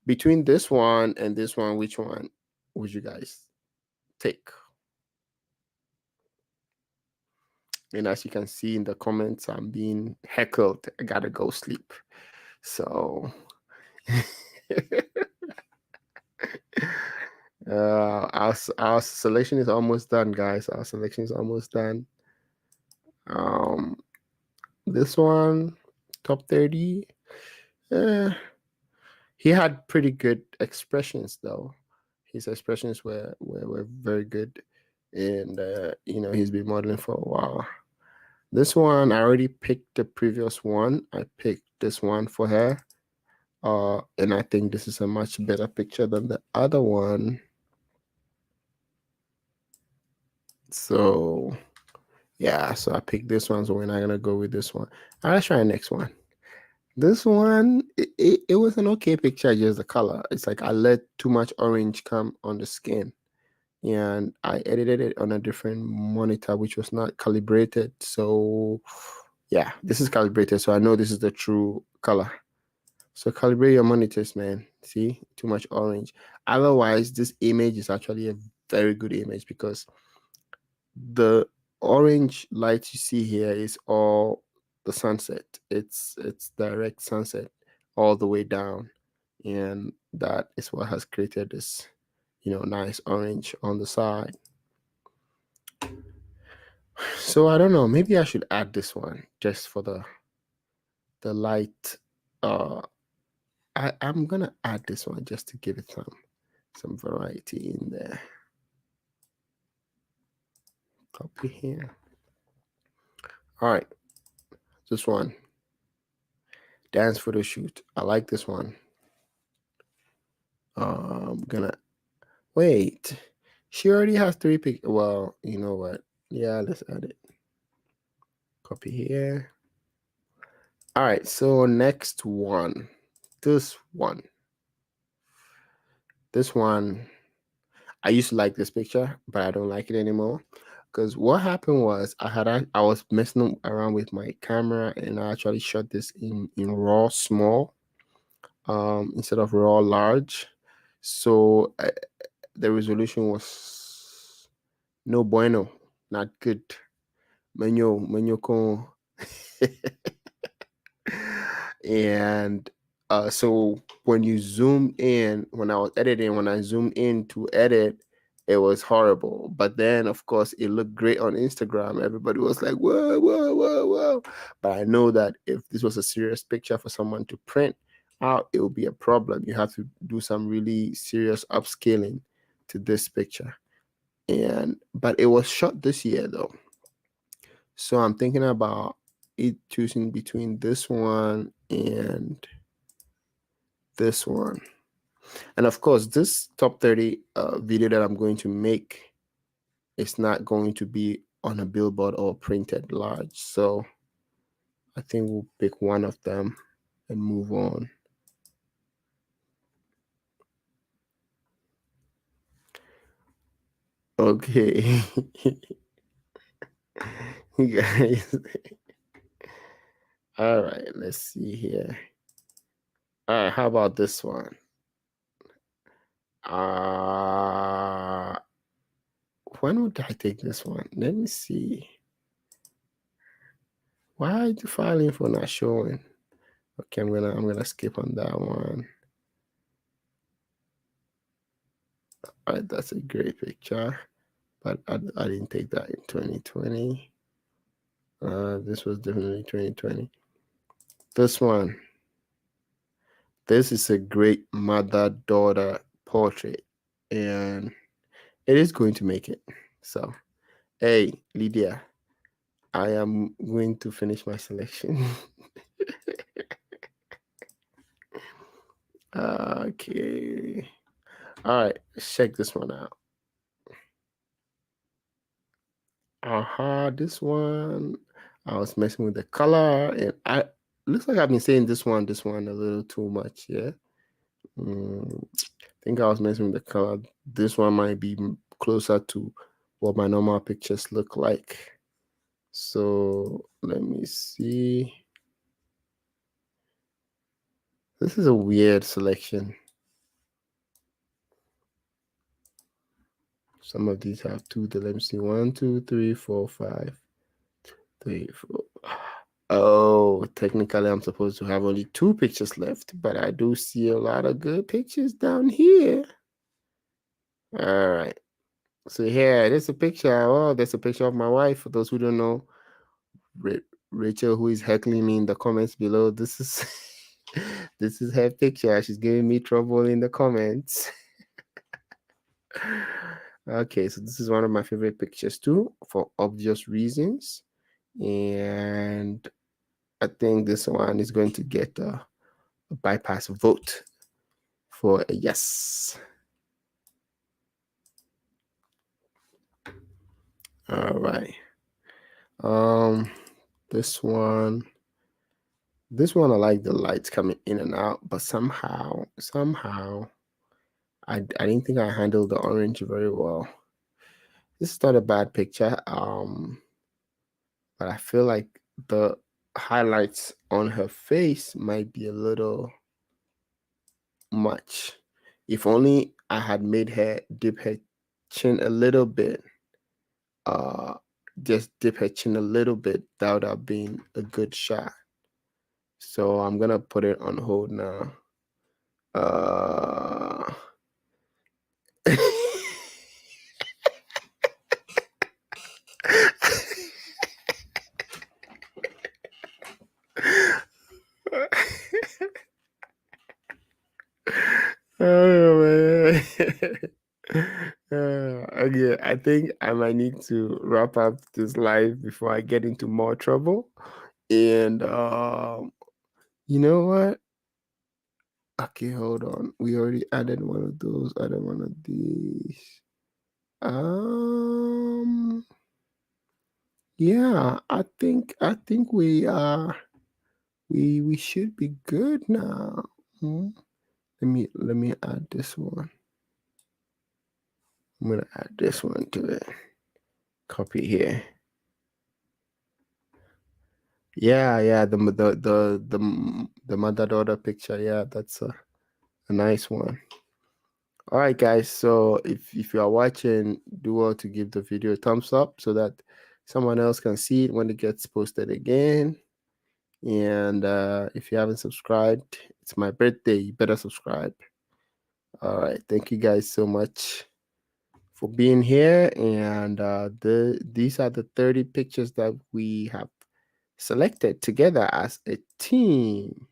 S1: Between this one and this one, which one would you guys take? And as you can see in the comments, I'm being heckled. I gotta go sleep. So our selection is almost done, guys. Our selection is almost done. Um, this one, top 30. Eh, he had pretty good expressions though. His expressions were very good, and he's been modeling for a while. This one, I already picked the previous one. I picked this one for her. And I think this is a much better picture than the other one. So yeah, so I picked this one. So we're not gonna go with this one. All right, let's try the next one. This one, it was an okay picture, just the color. It's like I let too much orange come on the skin, and I edited it on a different monitor, which was not calibrated. So yeah, this is calibrated, so I know this is the true color. So calibrate your monitors, man. See, too much orange. Otherwise, this image is actually a very good image because the orange light you see here is all the sunset. It's direct sunset all the way down, and that is what has created this, nice orange on the side. So I don't know. Maybe I should add this one just for the light. I'm gonna add this one just to give it some variety in there. Copy here. All right, this one, dance photo shoot. I like this one. I'm gonna wait. She already has 3 pic. Well, you know what? Yeah, let's add it. Copy here. All right, so next one, this one. This one, I used to like this picture, but I don't like it anymore. Because what happened was I was messing around with my camera, and I actually shot this in raw small, instead of raw large. So the resolution was no bueno, not good. Menyo con. And so when you zoom in, when I was editing, when I zoomed in to edit, it was horrible. But then, of course, it looked great on Instagram. Everybody was like, whoa, whoa, whoa, whoa. But I know that if this was a serious picture for someone to print out, it would be a problem. You have to do some really serious upscaling to this picture. But it was shot this year though. So I'm thinking about choosing between this one and this one. And of course, this top 30 video that I'm going to make is not going to be on a billboard or printed large. So I think we'll pick one of them and move on. Okay. You guys. All right, let's see here. All right, how about this one? When would I take this one? Let me see. Why is the file info not showing? Okay, I'm gonna skip on that one. All right, that's a great picture, but I didn't take that in 2020. This was definitely 2020. This one. This is a great mother-daughter portrait, and it is going to make it. So, hey, Lydia, I am going to finish my selection. Okay. All right, let's check this one out. This one, I was messing with the color, and looks like I've been saying this one a little too much, yeah. I think I was messing with the color. This one might be closer to what my normal pictures look like. So let me see. This is a weird selection. Some of these have two. Let me see. 1, 2, 3, 4, 5, 3, 4. Oh, technically I'm supposed to have only 2 pictures left, but I do see a lot of good pictures down here. All right. So here, there's a picture. Oh, there's a picture of my wife. For those who don't know, Rachel, who is heckling me in the comments below, this is this is her picture. She's giving me trouble in the comments. Okay, so this is one of my favorite pictures too, for obvious reasons. And I think this one is going to get a bypass vote for a yes. All right. This one I like the lights coming in and out, but somehow I didn't think I handled the orange very well. This is not a bad picture, but I feel like the highlights on her face might be a little much. If only I had made her dip her chin a little bit, just dip her chin a little bit, that would have been a good shot. So I'm gonna put it on hold now. Oh man. Okay, I think I might need to wrap up this live before I get into more trouble. And you know what? Okay, hold on. We already added one of those. Added one of these. Yeah, I think we should be good now. Let me add this one. I'm gonna add this one to it. Copy here. Yeah, the mother-daughter picture. Yeah, that's a nice one. All right, guys. So if you are watching, do well to give the video a thumbs up so that someone else can see it when it gets posted again. And if you haven't subscribed, it's my birthday. You better subscribe. All right. Thank you guys so much for being here. And these are the 30 pictures that we have selected together as a team.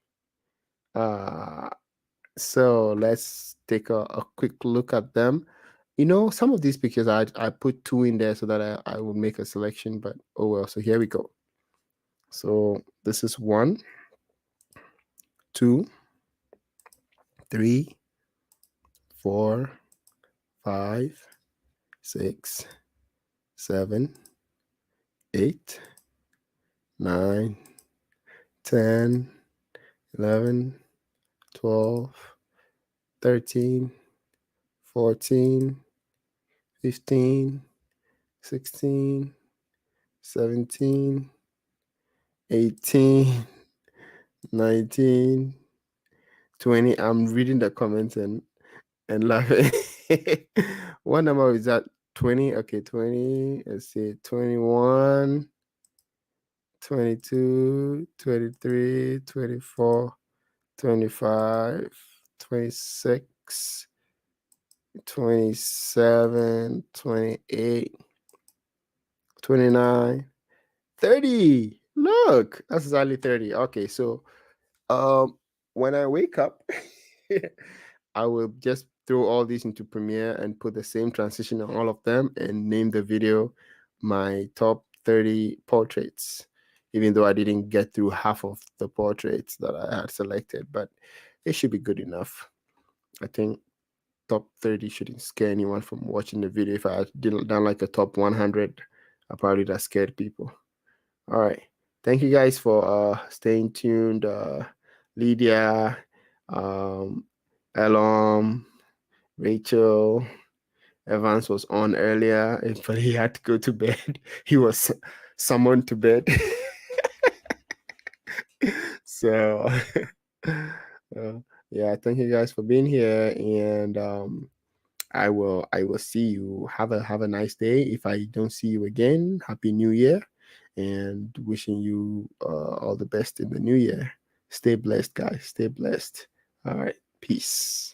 S1: So let's take a quick look at them. You know, some of these pictures I put 2 in there so that I would make a selection, but oh well. So here we go. So this is 1, 2, 3, 4, 5, 6, 7, 8, 9, 10, 11, 12, 13, 14, 15, 16, 17, 18, 19, 20. I'm reading the comments and laughing. What number is that? 20. Okay, 20. Let's see. 21, 22, 23, 24, 25, 26, 27, 28, 29, 30. Look, that's exactly 30. Okay, so when I wake up, I will just throw all these into Premiere and put the same transition on all of them and name the video my top 30 portraits, even though I didn't get through half of the portraits that I had selected, but it should be good enough. I think top 30 shouldn't scare anyone from watching the video. If I had done like a top 100, I probably would have scared people. All right. Thank you guys for staying tuned. Lydia, Elom, Rachel, Evans was on earlier, but he had to go to bed. He was summoned to bed. So, yeah, thank you guys for being here, and I will see you. Have a nice day. If I don't see you again, Happy New Year, and wishing you all the best in the new year. Stay blessed, guys. Stay blessed. All right. Peace.